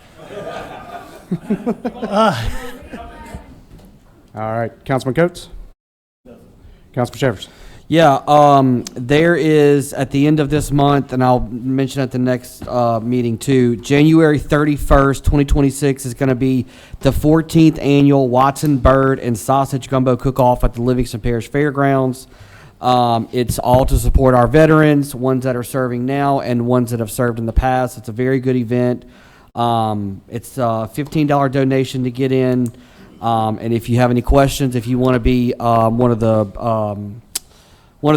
All right. Councilman Coates? Councilman Shavers? Yeah, there is, at the end of this month, and I'll mention at the next meeting too, January 31st, 2026 is going to be the 14th annual Watson Bird and Sausage Gumbo Cook-Off at the Livingston Parish Fairgrounds. It's all to support our veterans, ones that are serving now and ones that have served in the past. It's a very good event. It's a $15 donation to get in. And if you have any questions, if you want to be one of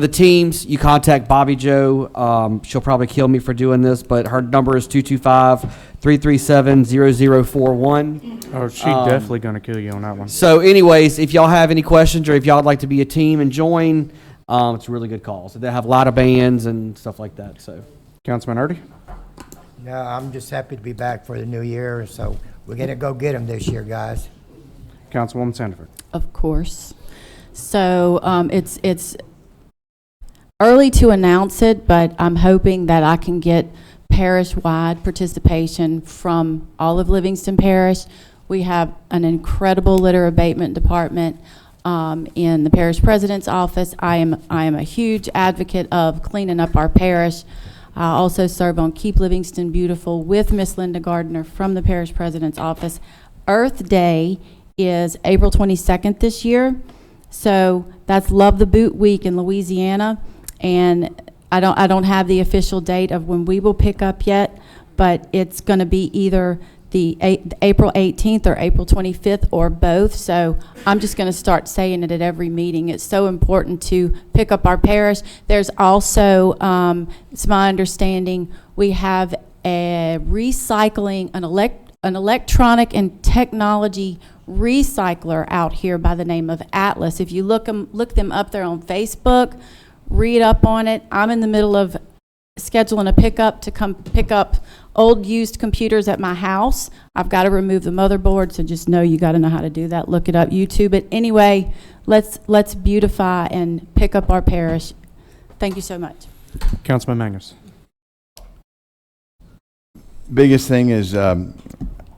the teams, you contact Bobby Joe. She'll probably kill me for doing this, but her number is 225-337-0041. Oh, she's definitely going to kill you on that one. So anyways, if y'all have any questions or if y'all would like to be a team and join, it's a really good call. So they have a lot of bands and stuff like that. So, Councilman Erdy? No, I'm just happy to be back for the new year, so we're going to go get them this year, guys. Councilwoman Sandiford? Of course. So it's early to announce it, but I'm hoping that I can get parish-wide participation from all of Livingston Parish. We have an incredible litter abatement department in the parish president's office. I am a huge advocate of cleaning up our parish. I also serve on Keep Livingston Beautiful with Miss Linda Gardner from the parish president's office. Earth Day is April 22nd this year. So that's Love the Boot Week in Louisiana. And I don't have the official date of when we will pick up yet, but it's going to be either the April 18th or April 25th or both. So I'm just going to start saying it at every meeting. It's so important to pick up our parish. There's also, it's my understanding, we have a recycling, an electronic and technology recycler out here by the name of Atlas. If you look them up there on Facebook, read up on it. I'm in the middle of scheduling a pickup to come pick up old used computers at my house. I've got to remove the motherboard, so just know you got to know how to do that. Look it up, YouTube it. Anyway, let's beautify and pick up our parish. Thank you so much. Councilman Mangus. Biggest thing is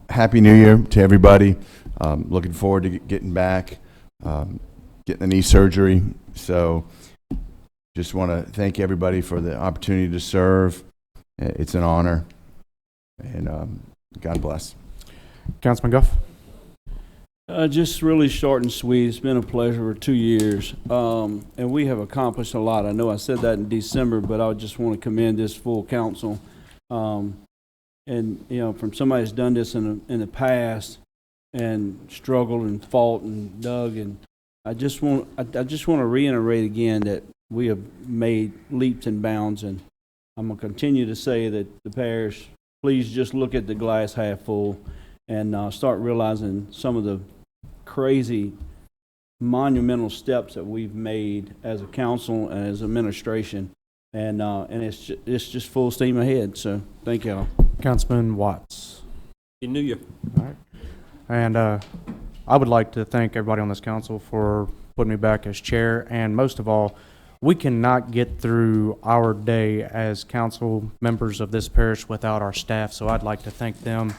Happy New Year to everybody. Looking forward to getting back, getting the knee surgery. So just want to thank everybody for the opportunity to serve. It's an honor, and God bless. Councilman Guff. Just really short and sweet. It's been a pleasure for 2 years, and we have accomplished a lot. I know I said that in December, but I just want to commend this full council. And from somebody that's done this in the past and struggled and fought and dug, and I just want to reiterate again that we have made leaps and bounds, and I'm going to continue to say that the parish, please just look at the glass half full and start realizing some of the crazy monumental steps that we've made as a council and as administration, and it's just full steam ahead. So thank y'all. Councilman Watts. Happy New Year. All right. And I would like to thank everybody on this council for putting me back as chair, and most of all, we cannot get through our day as council members of this parish without our staff, so I'd like to thank them.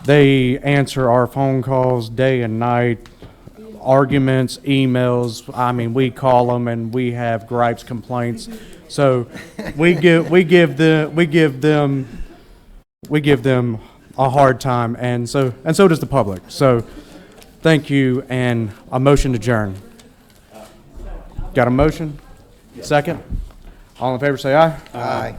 They answer our phone calls day and night, arguments, emails. I mean, we call them and we have gripes, complaints. So we give them a hard time, and so does the public. So thank you, and a motion to adjourn. Got a motion? Second? All in favor say aye. Aye.